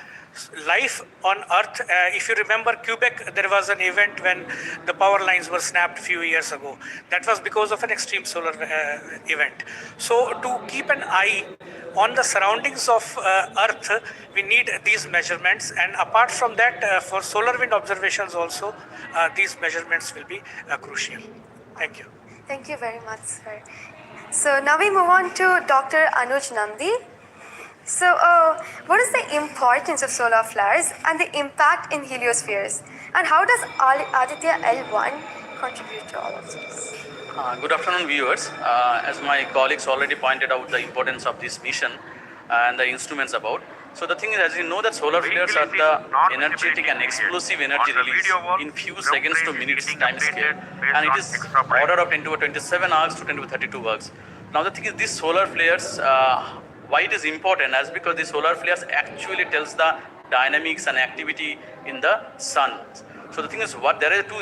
life on Earth. If you remember Quebec, there was an event when the power lines were snapped a few years ago. That was because of an extreme solar event. So to keep an eye on the surroundings of Earth, we need these measurements, and apart from that, for solar wind observations also, these measurements will be crucial. Thank you. Thank you very much, sir. So now we move on to Dr. Anuj Nandi. So, what is the importance of solar flares and the impact in heliospheres? And how does Aditya L1 contribute to all of this? Good afternoon, viewers. As my colleagues already pointed out the importance of this mission and the instruments about. So the thing is, as you know, that solar flares are the energetic and explosive energy release in few seconds to minutes time scale, and it is ordered of 10 to 27 arcs to 10 to 32 arcs. Now the thing is, these solar flares, why it is important as because the solar flares actually tells the dynamics and activity in the sun. So the thing is, what there are two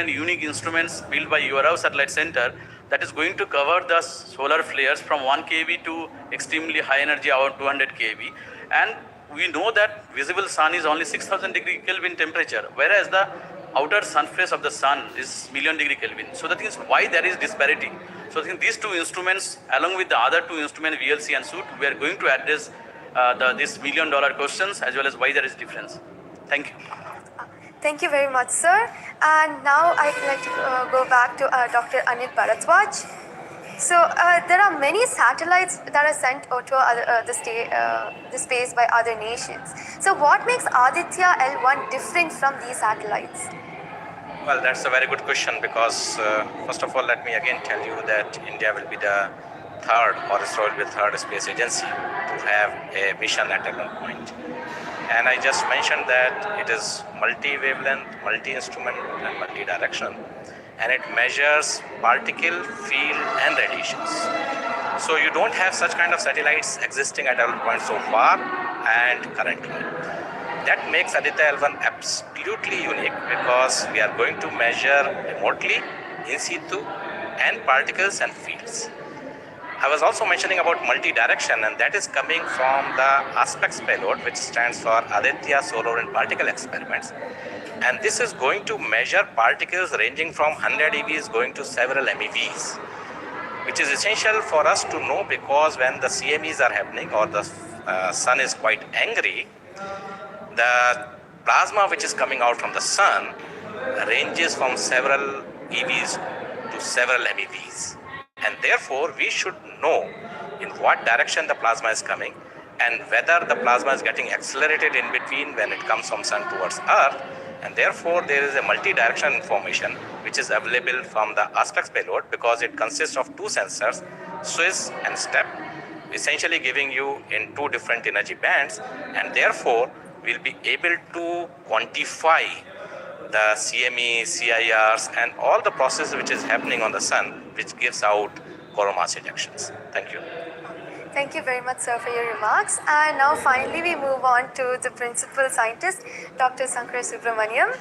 unique instruments built by URAO Satellite Center that is going to cover the solar flares from 1 kV to extremely high energy about 200 kV, and we know that visible sun is only 6000 degree Kelvin temperature, whereas the outer surface of the sun is million degree Kelvin. So the thing is, why there is disparity. So I think these two instruments, along with the other two instruments, VLC and SUIT, we are going to address this $1 million questions as well as why there is difference. Thank you. Thank you very much, sir. And now I'd like to go back to Dr. Anil Bharadwaj. So there are many satellites that are sent to the space by other nations. So what makes Aditya L1 different from these satellites? Well, that's a very good question because first of all, let me again tell you that India will be the third, or ISRO will be the third space agency to have a mission at one point. And I just mentioned that it is multi-wavelength, multi-instrument and multi-direction, and it measures particle, field and radiations. So you don't have such kind of satellites existing at one point so far and currently. That makes Aditya L1 absolutely unique because we are going to measure remotely, in situ, and particles and fields. I was also mentioning about multi-direction, and that is coming from the aspects payload, which stands for Aditya Solar and Particle Experiments. And this is going to measure particles ranging from 100 EVs going to several MeVs, which is essential for us to know because when the CMEs are happening or the sun is quite angry, the plasma which is coming out from the sun ranges from several EVs to several MeVs. And therefore, we should know in what direction the plasma is coming and whether the plasma is getting accelerated in between when it comes from sun towards earth. And therefore, there is a multi-direction information which is available from the aspects payload because it consists of two sensors, Swiss and STEP, essentially giving you in two different energy bands, and therefore we'll be able to quantify the CME, CIRs and all the process which is happening on the sun, which gives out coronal mass ejections. Thank you. Thank you very much, sir, for your remarks. And now finally we move on to the principal scientist, Dr. Sankar Subramaniam.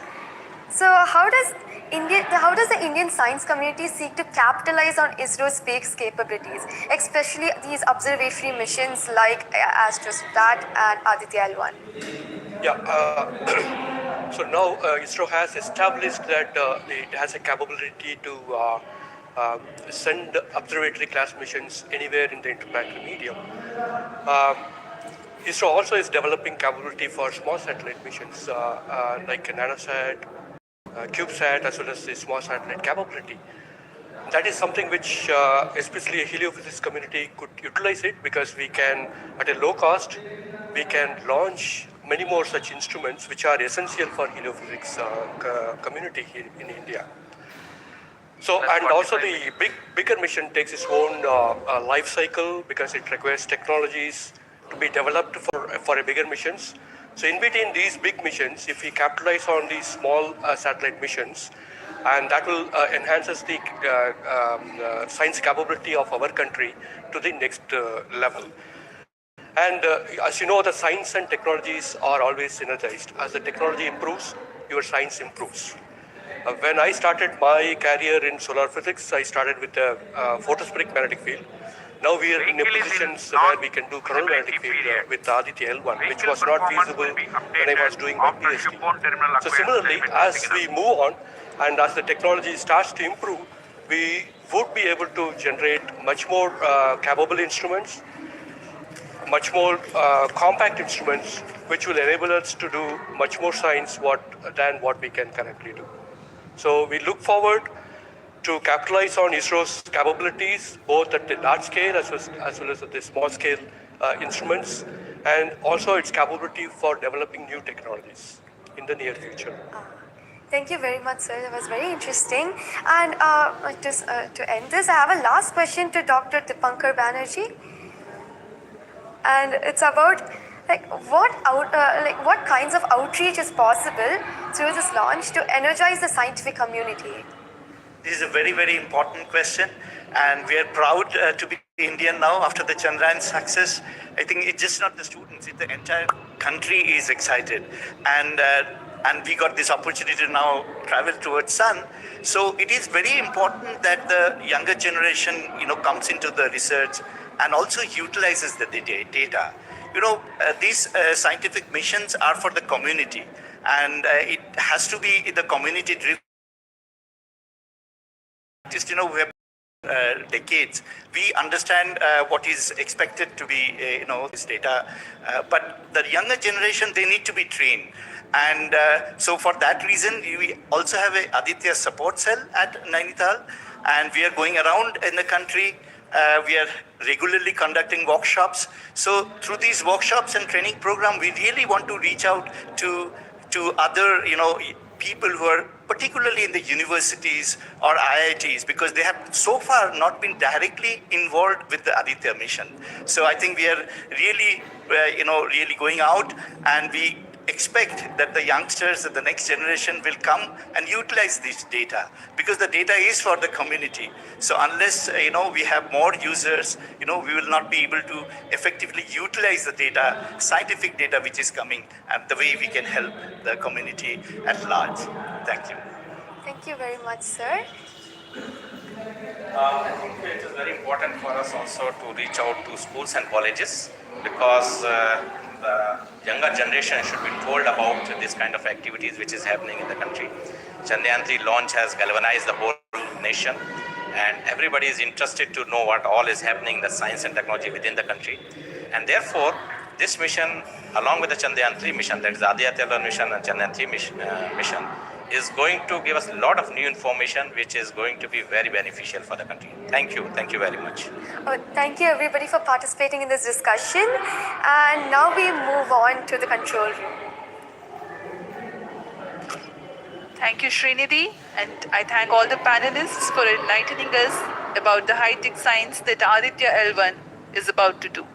So how does the Indian science community seek to capitalize on ISRO's space capabilities, especially these observatory missions like AstroSat and Aditya L1? Yeah, so now ISRO has established that it has a capability to send observatory class missions anywhere in the interplanetary medium. ISRO also is developing capability for small satellite missions like NanoSat, CubeSat, as well as the small satellite capability. That is something which especially a heliophysics community could utilize it because we can, at a low cost, we can launch many more such instruments which are essential for heliophysics community here in India. So, and also the bigger mission takes its own life cycle because it requires technologies to be developed for a bigger missions. So in between these big missions, if we capitalize on these small satellite missions, and that will enhances the science capability of our country to the next level. And as you know, the science and technologies are always synergized. As the technology improves, your science improves. When I started my career in solar physics, I started with a photospheric magnetic field. Now we are in a position where we can do coronal magnetic field with Aditya L1, which was not feasible when I was doing my PhD. So similarly, as we move on and as the technology starts to improve, we would be able to generate much more capable instruments, much more compact instruments, which will enable us to do much more science than what we can currently do. So we look forward to capitalize on ISRO's capabilities, both at the large scale as well as at the small scale instruments, and also its capability for developing new technologies in the near future. Thank you very much, sir. That was very interesting. And to end this, I have a last question to Dr. Dipankar Banerjee. And it's about what kinds of outreach is possible through this launch to energize the scientific community? This is a very, very important question, and we are proud to be Indian now after the Chandrayaan success. I think it's just not the students, the entire country is excited. And we got this opportunity to now travel towards Sun. So it is very important that the younger generation, comes into the research and also utilizes the data. These scientific missions are for the community, and it has to be the community driven. Just, we have decades. We understand what is expected to be, this data, but the younger generation, they need to be trained. And so for that reason, we also have a Aditya support cell at Nainital, and we are going around in the country. We are regularly conducting workshops. So through these workshops and training program, we really want to reach out to other, people who are particularly in the universities or IITs, because they have so far not been directly involved with the Aditya mission. So I think we are really, really going out, and we expect that the youngsters, the next generation will come and utilize this data, because the data is for the community. So unless we have more users, we will not be able to effectively utilize the data, scientific data which is coming, and the way we can help the community at large. Thank you. Thank you very much, sir. I think it is very important for us also to reach out to schools and colleges, because the younger generation should be told about this kind of activities which is happening in the country. Chandrayaan 3 launch has galvanized the whole nation, and everybody is interested to know what all is happening in the science and technology within the country. And therefore, this mission, along with the Chandrayaan 3 mission, that is the Aditya L1 mission and Chandrayaan 3 mission, is going to give us a lot of new information which is going to be very beneficial for the country. Thank you very much. Thank you everybody for participating in this discussion. And now we move on to the control room. Thank you, Srinidhi, and I thank all the panelists for enlightening us about the high-tech science that Aditya L1 is about to do.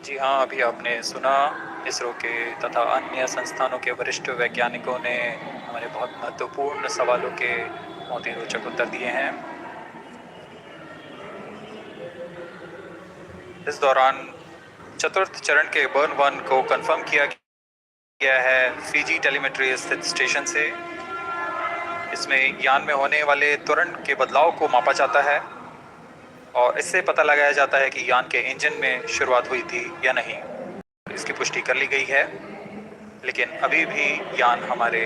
जी हाँ, अभी आपने सुना इसरो के तथा अन्य संस्थानों के वरिष्ठ वैज्ञानिकों ने हमारे बहुत महत्वपूर्ण सवालों के बहुत ही रोचक उत्तर दिए हैं। इस दौरान चतुर्थ चरण के बर्न 1 को कंफर्म किया गया है फिजी टेलीमेट्री स्थित स्टेशन से। इसमें यान में होने वाले त्वरण के बदलाव को मापा जाता है और इससे पता लगाया जाता है कि यान के इंजन में शुरुआत हुई थी या नहीं। इसकी पुष्टि कर ली गई है, लेकिन अभी भी यान हमारे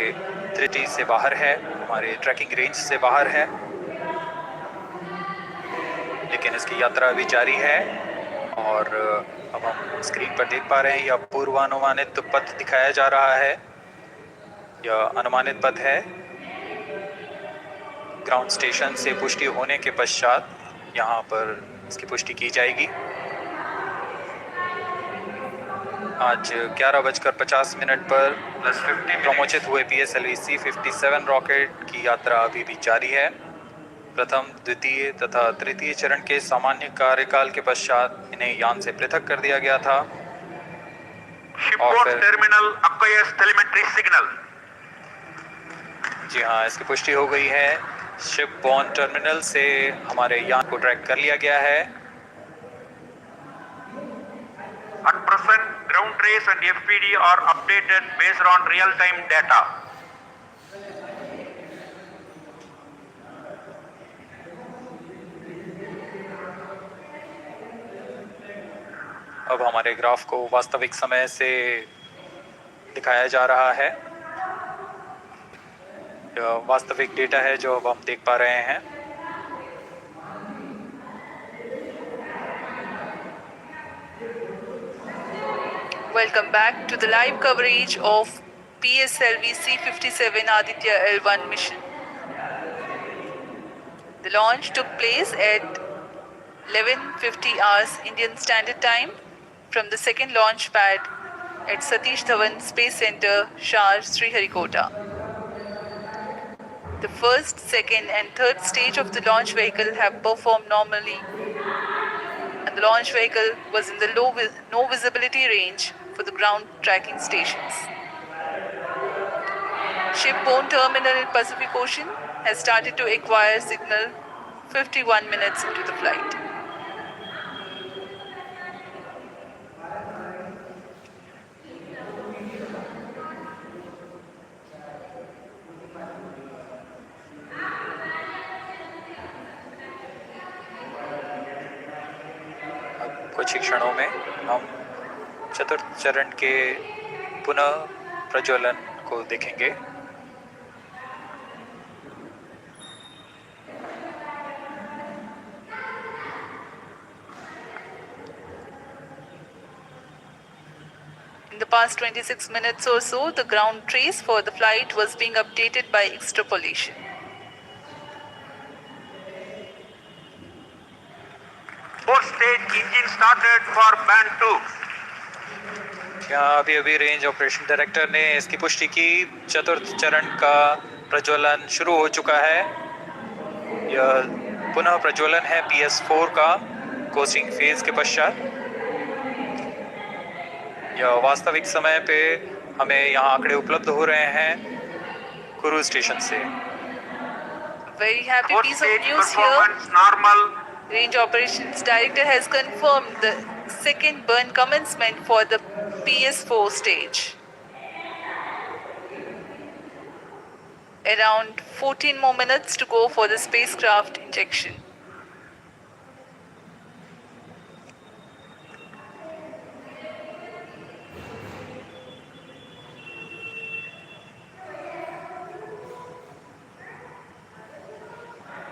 3T से बाहर है, हमारे ट्रैकिंग रेंज से बाहर है, लेकिन इसकी यात्रा अभी जारी है। और अब हम स्क्रीन पर देख पा रहे हैं, यह पूर्वानुमानित पथ दिखाया जा रहा है। यह अनुमानित पथ है। ग्राउंड स्टेशन से पुष्टि होने के पश्चात यहाँ पर इसकी पुष्टि की जाएगी। आज 11:50 पर प्रमोचित हुए PSLV-C57 रॉकेट की यात्रा अभी भी जारी है। प्रथम, द्वितीय तथा तृतीय चरण के सामान्य कार्यकाल के पश्चात इन्हें यान से पृथक कर दिया गया था। और फिर टर्मिनल acquires telemetry signal. जी हाँ, इसकी पुष्टि हो गई है शिप बॉर्न टर्मिनल से हमारे यान को ट्रैक कर लिया गया है। At present, ground trace and FPD are updated based on real-time data. अब हमारे ग्राफ को वास्तविक समय से दिखाया जा रहा है। यह वास्तविक डेटा है जो अब हम देख पा रहे हैं। Welcome back to the live coverage of PSLV-C57 Aditya L1 mission. The launch took place at 11:50 hours Indian Standard Time from the second launch pad at Satish Dhawan Space Center, SHAR Sriharikota. The first, second and third stage of the launch vehicle have performed normally, and the launch vehicle was in the no visibility range for the ground tracking stations. Shipborne terminal in Pacific Ocean has started to acquire signal 51 minutes into the flight. कुछ ही क्षणों में हम चतुर्थ चरण के पुनः प्रज्वलन को देखेंगे। In the past 26 minutes or so, the ground trace for the flight was being updated by extrapolation. Fourth stage engine started for band 2. यहाँ अभी रेंज ऑपरेशन डायरेक्टर ने इसकी पुष्टि की, चतुर्थ चरण का प्रज्वलन शुरू हो चुका है। यह पुनः प्रज्वलन है PS4 का कोस्टिंग फेज के पश्चात। यह वास्तविक समय पे हमें यहाँ आंकड़े उपलब्ध हो रहे हैं क्रूज स्टेशन से। Very happy Fourth piece of stage news here. performance normal. Range Operations Director has confirmed the second burn commencement for the PS4 stage. Around 14 more minutes to go for the spacecraft injection.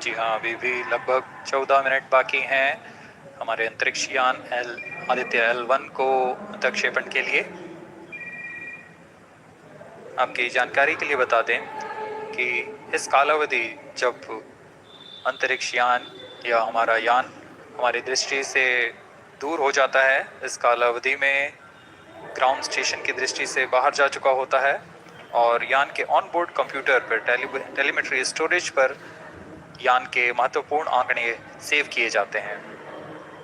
जी हाँ, अभी भी लगभग 14 minute बाकी हैं हमारे अंतरिक्ष यान Aditya L1 को प्रक्षेपण के लिए। आपकी जानकारी के लिए बता दें कि इस कालावधि जब अंतरिक्ष यान या हमारा यान हमारी दृष्टि से दूर हो जाता है, इस कालावधि में ग्राउंड स्टेशन की दृष्टि से बाहर जा चुका होता है और यान के ऑनबोर्ड कंप्यूटर पर टेलीमेट्री स्टोरेज पर यान के महत्वपूर्ण आंकड़े सेव किए जाते हैं।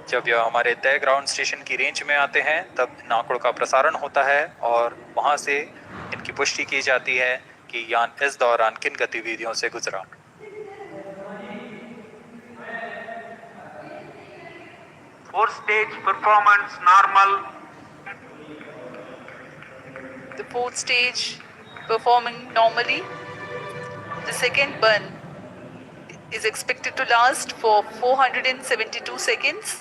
जब यह हमारे तय ग्राउंड स्टेशन की रेंज में आते हैं तब इन आंकड़ों का प्रसारण होता है और वहां से इनकी पुष्टि की जाती है कि यान इस दौरान किन गतिविधियों से गुजरा। Fourth stage performance normal. The fourth stage performing normally. The second burn is expected to last for 472 seconds.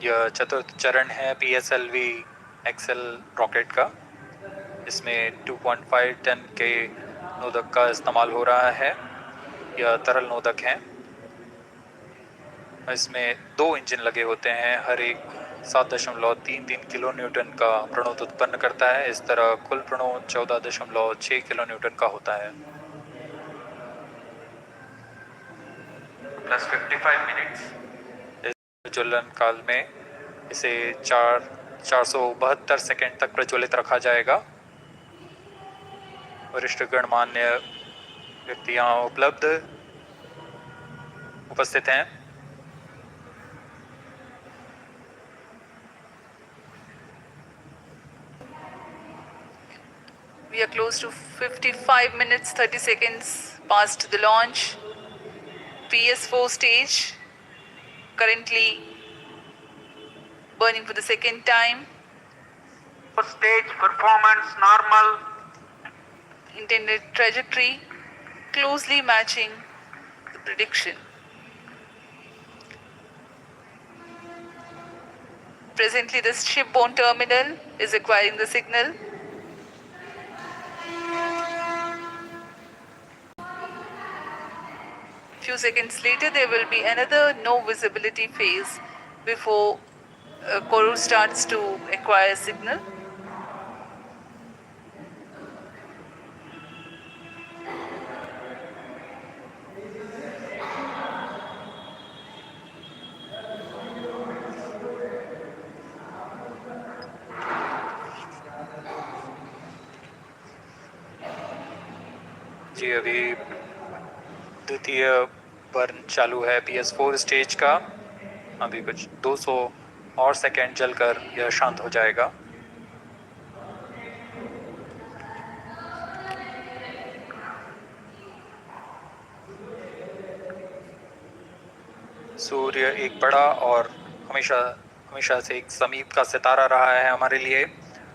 यह चतुर्थ चरण है PSLV XL रॉकेट का। इसमें 2.5 टन के नोदक का इस्तेमाल हो रहा है। यह तरल नोदक हैं। इसमें 2 इंजन लगे होते हैं, हर एक 7.33 किलो न्यूटन का प्रणोद उत्पन्न करता है। इस तरह कुल प्रणोद 14.6 किलो न्यूटन का होता है। Plus 55 minutes. इस प्रज्वलन काल में इसे 472 सेकंड तक प्रज्वलित रखा जाएगा। वरिष्ठ गणमान्य व्यक्ति यहाँ उपस्थित हैं। We are close to 55 minutes 30 seconds past the launch. PS4 stage currently burning for the second time. Stage performance normal. Intended trajectory closely matching the prediction. Presently, the shipborne terminal is acquiring the signal. Few seconds later, there will be another no visibility phase before Koru starts to acquire signal. जी अभी द्वितीय burn चालू है PS4 stage का। अभी कुछ 200 और second जलकर यह शांत हो जाएगा। सूर्य एक बड़ा और हमेशा से एक समीप का सितारा रहा है हमारे लिए।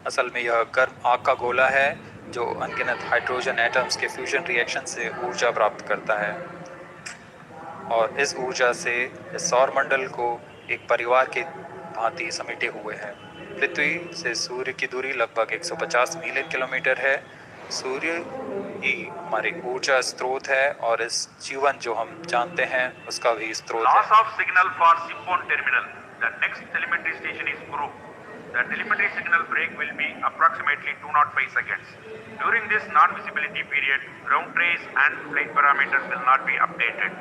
असल में यह गर्म आग का गोला है जो अनगिनत हाइड्रोजन एटम्स के फ्यूजन रिएक्शन से ऊर्जा प्राप्त करता है और इस ऊर्जा से इस सौर मंडल को एक परिवार के भांति समेटे हुए है। पृथ्वी से सूर्य की दूरी लगभग 150 मिलियन किलोमीटर है। सूर्य ही हमारी ऊर्जा स्रोत है और इस जीवन जो हम जानते हैं उसका भी स्रोत है। Loss of signal for shipborne terminal. The next telemetry station is Koru. The telemetry signal break will be approximately 205 seconds. During this non-visibility period, ground trace and flight parameters will not be updated.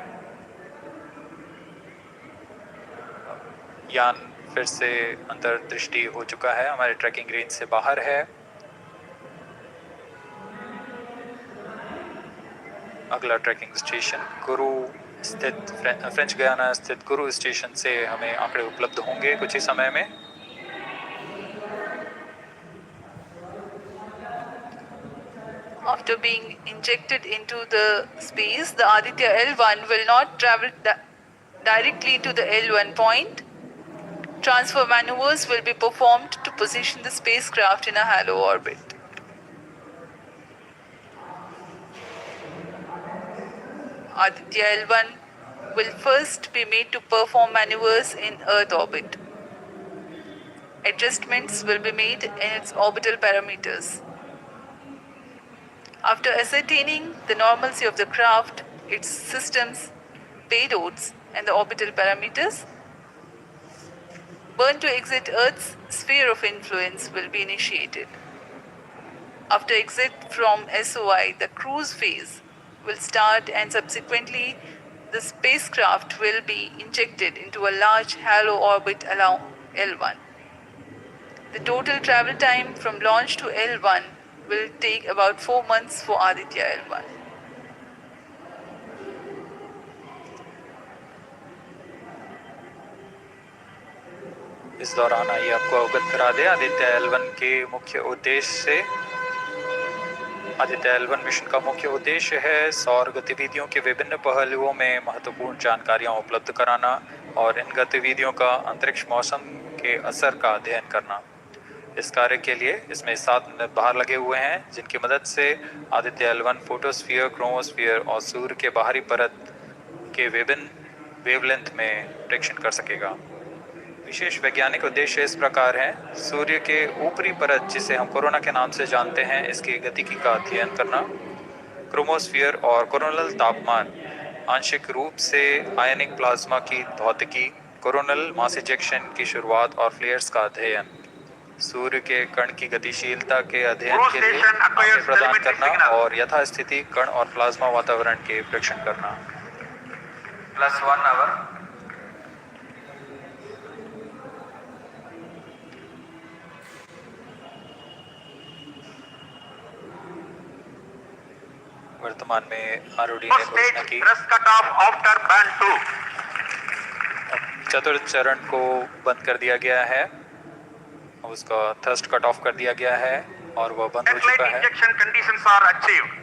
यान फिर से अंतर्दृष्टि हो चुका है, हमारे trekking range से बाहर है। अगला ट्रैकिंग स्टेशन गुरु स्थित फ्रेंच गयाना स्थित गुरु स्टेशन से हमें आंकड़े उपलब्ध होंगे कुछ ही समय में। After being injected into the space, the Aditya L1 will not travel directly to the L1 point. Transfer maneuvers will be performed to position the spacecraft in a halo orbit. Aditya L1 will first be made to perform maneuvers in Earth orbit. Adjustments will be made in its orbital parameters. After ascertaining the normalcy of the craft, its systems, payloads, and the orbital parameters, burn to exit Earth's sphere of influence will be initiated. After exit from SOI, the cruise phase will start and subsequently the spacecraft will be injected into a large halo orbit along L1. The total travel time from launch to L1 will take about 4 months for Aditya L1. इस दौरान आइए आपको अवगत करा दें Aditya L1 के मुख्य उद्देश्य से। आदित्य L1 मिशन का मुख्य उद्देश्य है सौर गतिविधियों के विभिन्न पहलुओं में महत्वपूर्ण जानकारियां उपलब्ध कराना और इन गतिविधियों का अंतरिक्ष मौसम के असर का अध्ययन करना। इस कार्य के लिए इसमें 7 निर्धार लगे हुए हैं जिनकी मदद से आदित्य L1 फोटोस्फीयर, क्रोमोस्फीयर और सूर्य के बाहरी परत के विभिन्न वेवलेंथ में प्रेक्षण कर सकेगा। विशेष वैज्ञानिक उद्देश्य इस प्रकार हैं: सूर्य के ऊपरी परत जिसे हम कोरोना के नाम से जानते हैं इसकी गतिकी का अध्ययन करना, क्रोमोस्फीयर और कोरोनल तापमान, आंशिक रूप से आयनिक प्लाज्मा की भौतिकी, कोरोनल मास इजेक्शन की शुरुआत और फ्लेयर्स का अध्ययन, सूर्य के कण की गतिशीलता के अध्ययन के लिए आंकड़े प्रदान करना और यथास्थिति कण और प्लाज्मा वातावरण के प्रेक्षण करना। +1 hour. वर्तमान में आरओडी ने घोषणा की चतुर्थ चरण को बंद कर दिया गया है, उसका थ्रस्ट कट ऑफ कर दिया गया है। और वह बंद हो Satellite चुका है injection conditions are achieved.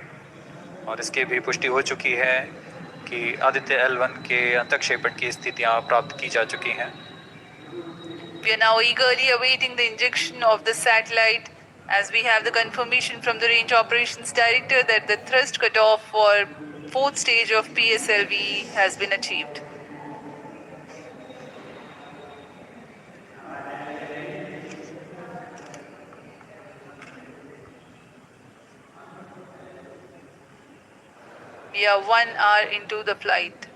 और इसकी भी पुष्टि हो चुकी है कि आदित्य L1 के अंतक्षेपण की स्थितियां प्राप्त की जा चुकी हैं। We are now eagerly awaiting the injection of the satellite as we have the confirmation from the Range Operations Director that the thrust cutoff for 4th stage of PSLV has been achieved. We are 1 hour into the flight.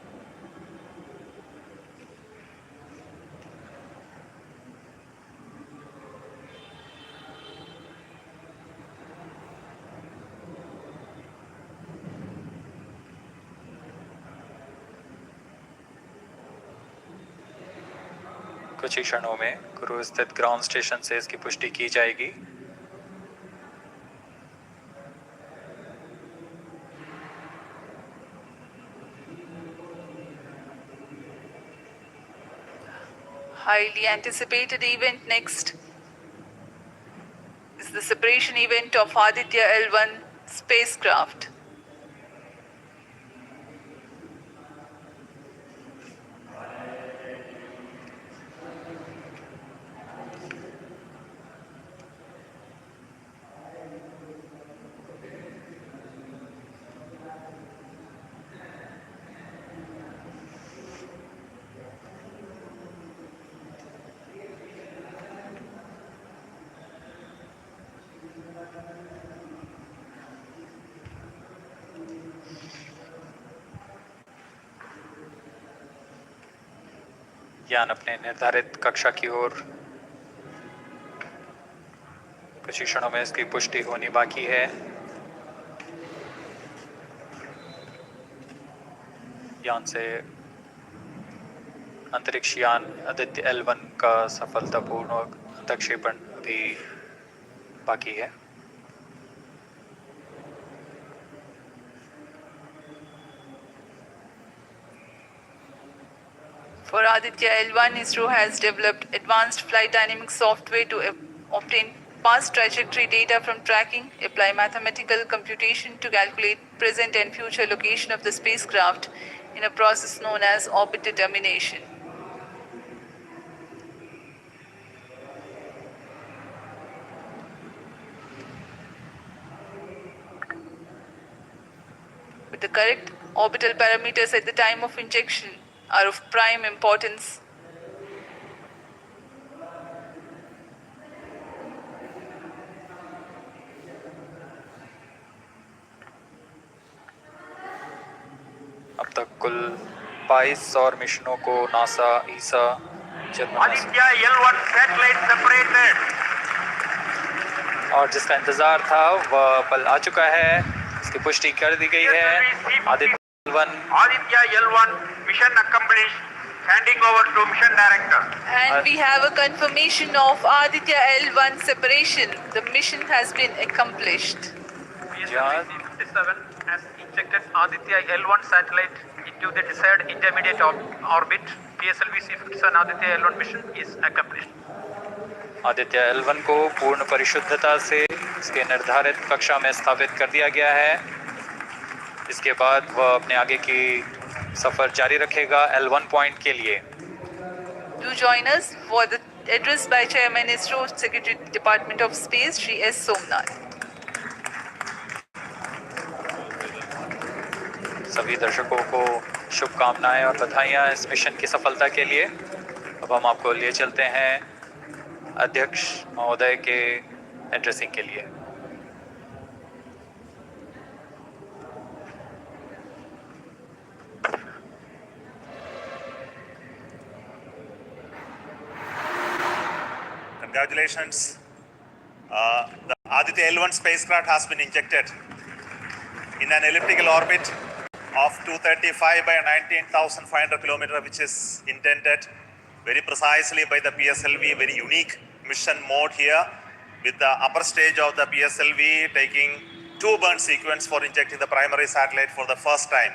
कुछ ही क्षणों में cruise स्थित ground station से इसकी पुष्टि की जाएगी। Highly anticipated event next is the separation event of Aditya L1 spacecraft. यान अपने निर्धारित कक्षा की ओर कुछ ही क्षणों में इसकी पुष्टि होनी बाकी है। यान से अंतरिक्ष यान आदित्य L1 का सफलतापूर्ण अंतक्षेपण अभी बाकी है। For Aditya L1, ISRO has developed advanced flight dynamic software to obtain past trajectory data from tracking, apply mathematical computation to calculate present and future location of the spacecraft in a process known as orbit determination. With the correct orbital parameters at the time of injection are of prime importance. अब तक कुल 22 और मिशनों को NASA, ईसा, Aditya L1 satellite separated. और जिसका इंतजार था वह पल आ चुका है। इसकी पुष्टि कर दी गई है। Aditya L1 Aditya L1 mission accomplished. Handing over to mission director. And we have a confirmation of Aditya L1 separation. The mission has been accomplished. PSLV-C57 has injected Aditya L1 satellite into the desired intermediate orbit. PSLV-C57 Aditya L1 mission is accomplished. Aditya L1 को पूर्ण परिशुद्धता से इसके निर्धारित कक्षा में स्थापित कर दिया गया है। इसके बाद वह अपने आगे की सफर जारी रखेगा L1 पॉइंट के लिए। Do join us for the address by Chairman ISRO Secretary Department of Space Shri S. Somnath. सभी दर्शकों को शुभकामनाएं और बधाइयां इस मिशन की सफलता के लिए। अब हम आपको लिए चलते हैं अध्यक्ष महोदय के एड्रेसिंग के लिए। Congratulations. The Aditya L1 spacecraft has been injected in an elliptical orbit of 235 by 19,500 kilometers, which is intended very precisely by the PSLV, very unique mission mode here, with the upper stage of the PSLV taking 2 burn sequence for injecting the primary satellite for the first time.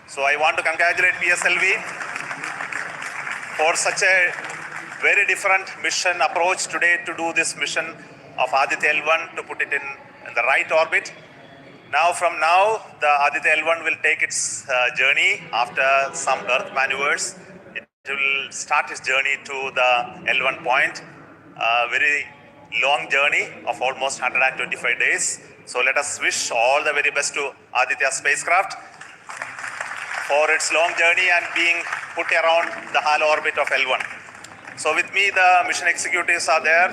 So I want to congratulate PSLV for such a very different mission approach today to do this mission of Aditya L1 to put it in the right orbit. Now, the Aditya L1 will take its journey after some Earth maneuvers. It will start its journey to the L1 point. A very long journey of almost 125 days. So let us wish all the very best to Aditya spacecraft for its long journey and being put around the halo orbit of L1. So with me, the mission executives are there.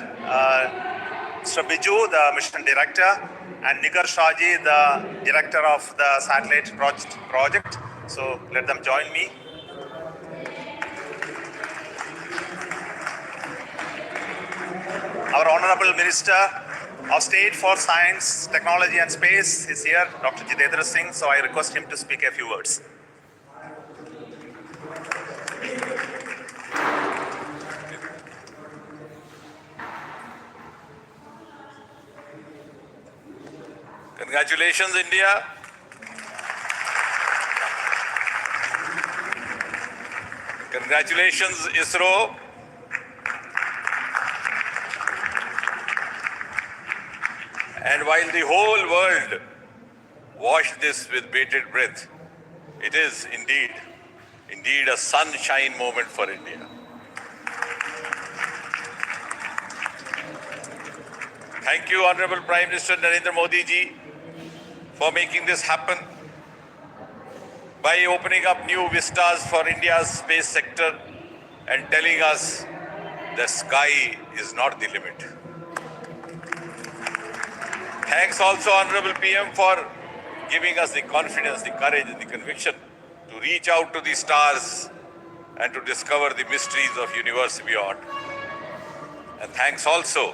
Mr. Biju, the mission director, and Nigar Shaji, the director of the satellite project. So let them join me. Our Honorable Minister of State for Science, Technology and Space is here, Dr. Jitendra Singh. So I request him to speak a few words. Congratulations, India. Congratulations, ISRO. And while the whole world watched this with bated breath, it is indeed a sunshine moment for India. Thank you, Honorable Prime Minister Narendra Modi ji, for making this happen by opening up new vistas for India's space sector and telling us the sky is not the limit. Thanks also, Honorable PM, for giving us the confidence, the courage and the conviction to reach out to the stars and to discover the mysteries of universe beyond. And thanks also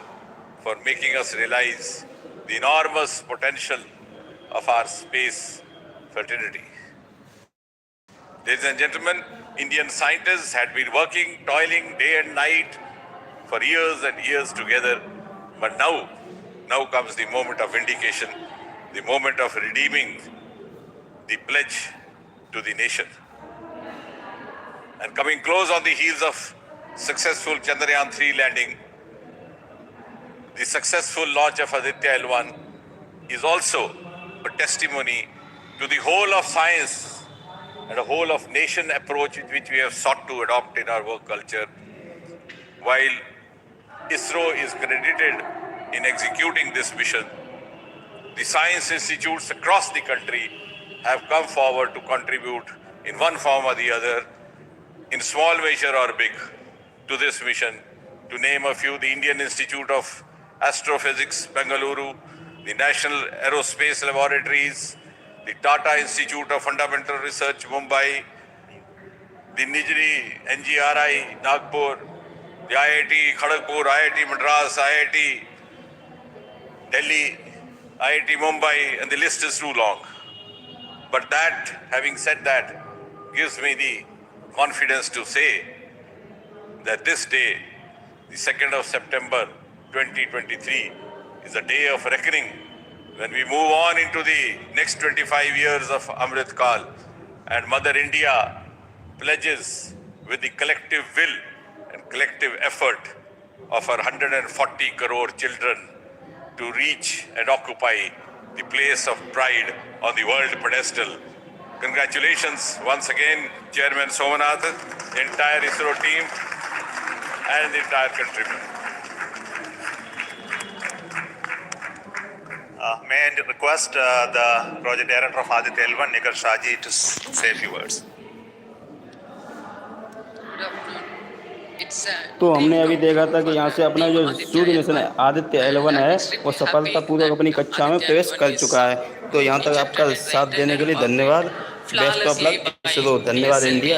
for making us realize the enormous potential of our space fraternity. Ladies and gentlemen, Indian scientists had been working, toiling day and night for years and years together, but now comes the moment of vindication, the moment of redeeming the pledge to the nation. And coming close on the heels of successful Chandrayaan-3 landing, the successful launch of Aditya L1 is also a testimony to the whole of science and a whole of nation approach which we have sought to adopt in our work culture. While ISRO is credited in executing this mission, the science institutes across the country have come forward to contribute in one form or the other, in small measure or big, to this mission. To name a few, the Indian Institute of Astrophysics, Bengaluru, the National Aerospace Laboratories, the Tata Institute of Fundamental Research, Mumbai, the Nijri NGRI, Nagpur, the IIT Kharagpur, IIT Madras, IIT Delhi, IIT Mumbai, and the list is too long. But having said that, gives me the confidence to say that this day, the 2nd of September 2023, is a day of reckoning when we move on into the next 25 years of Amrit Kal, and Mother India pledges with the collective will and collective effort of our 140 crore children to reach and occupy the place of pride on the world pedestal. Congratulations once again, Chairman Somanath, the entire ISRO team, and the entire country. May I request the project director of Aditya L1, Nigar Shaji, to say a few words. तो हमने अभी देखा था कि यहाँ से अपना जो सूर्य मिशन है आदित्य L1 है वो सफलतापूर्वक अपनी कक्षा में प्रवेश कर चुका है। तो यहाँ तक आपका साथ देने के लिए धन्यवाद। Best of luck. धन्यवाद इंडिया।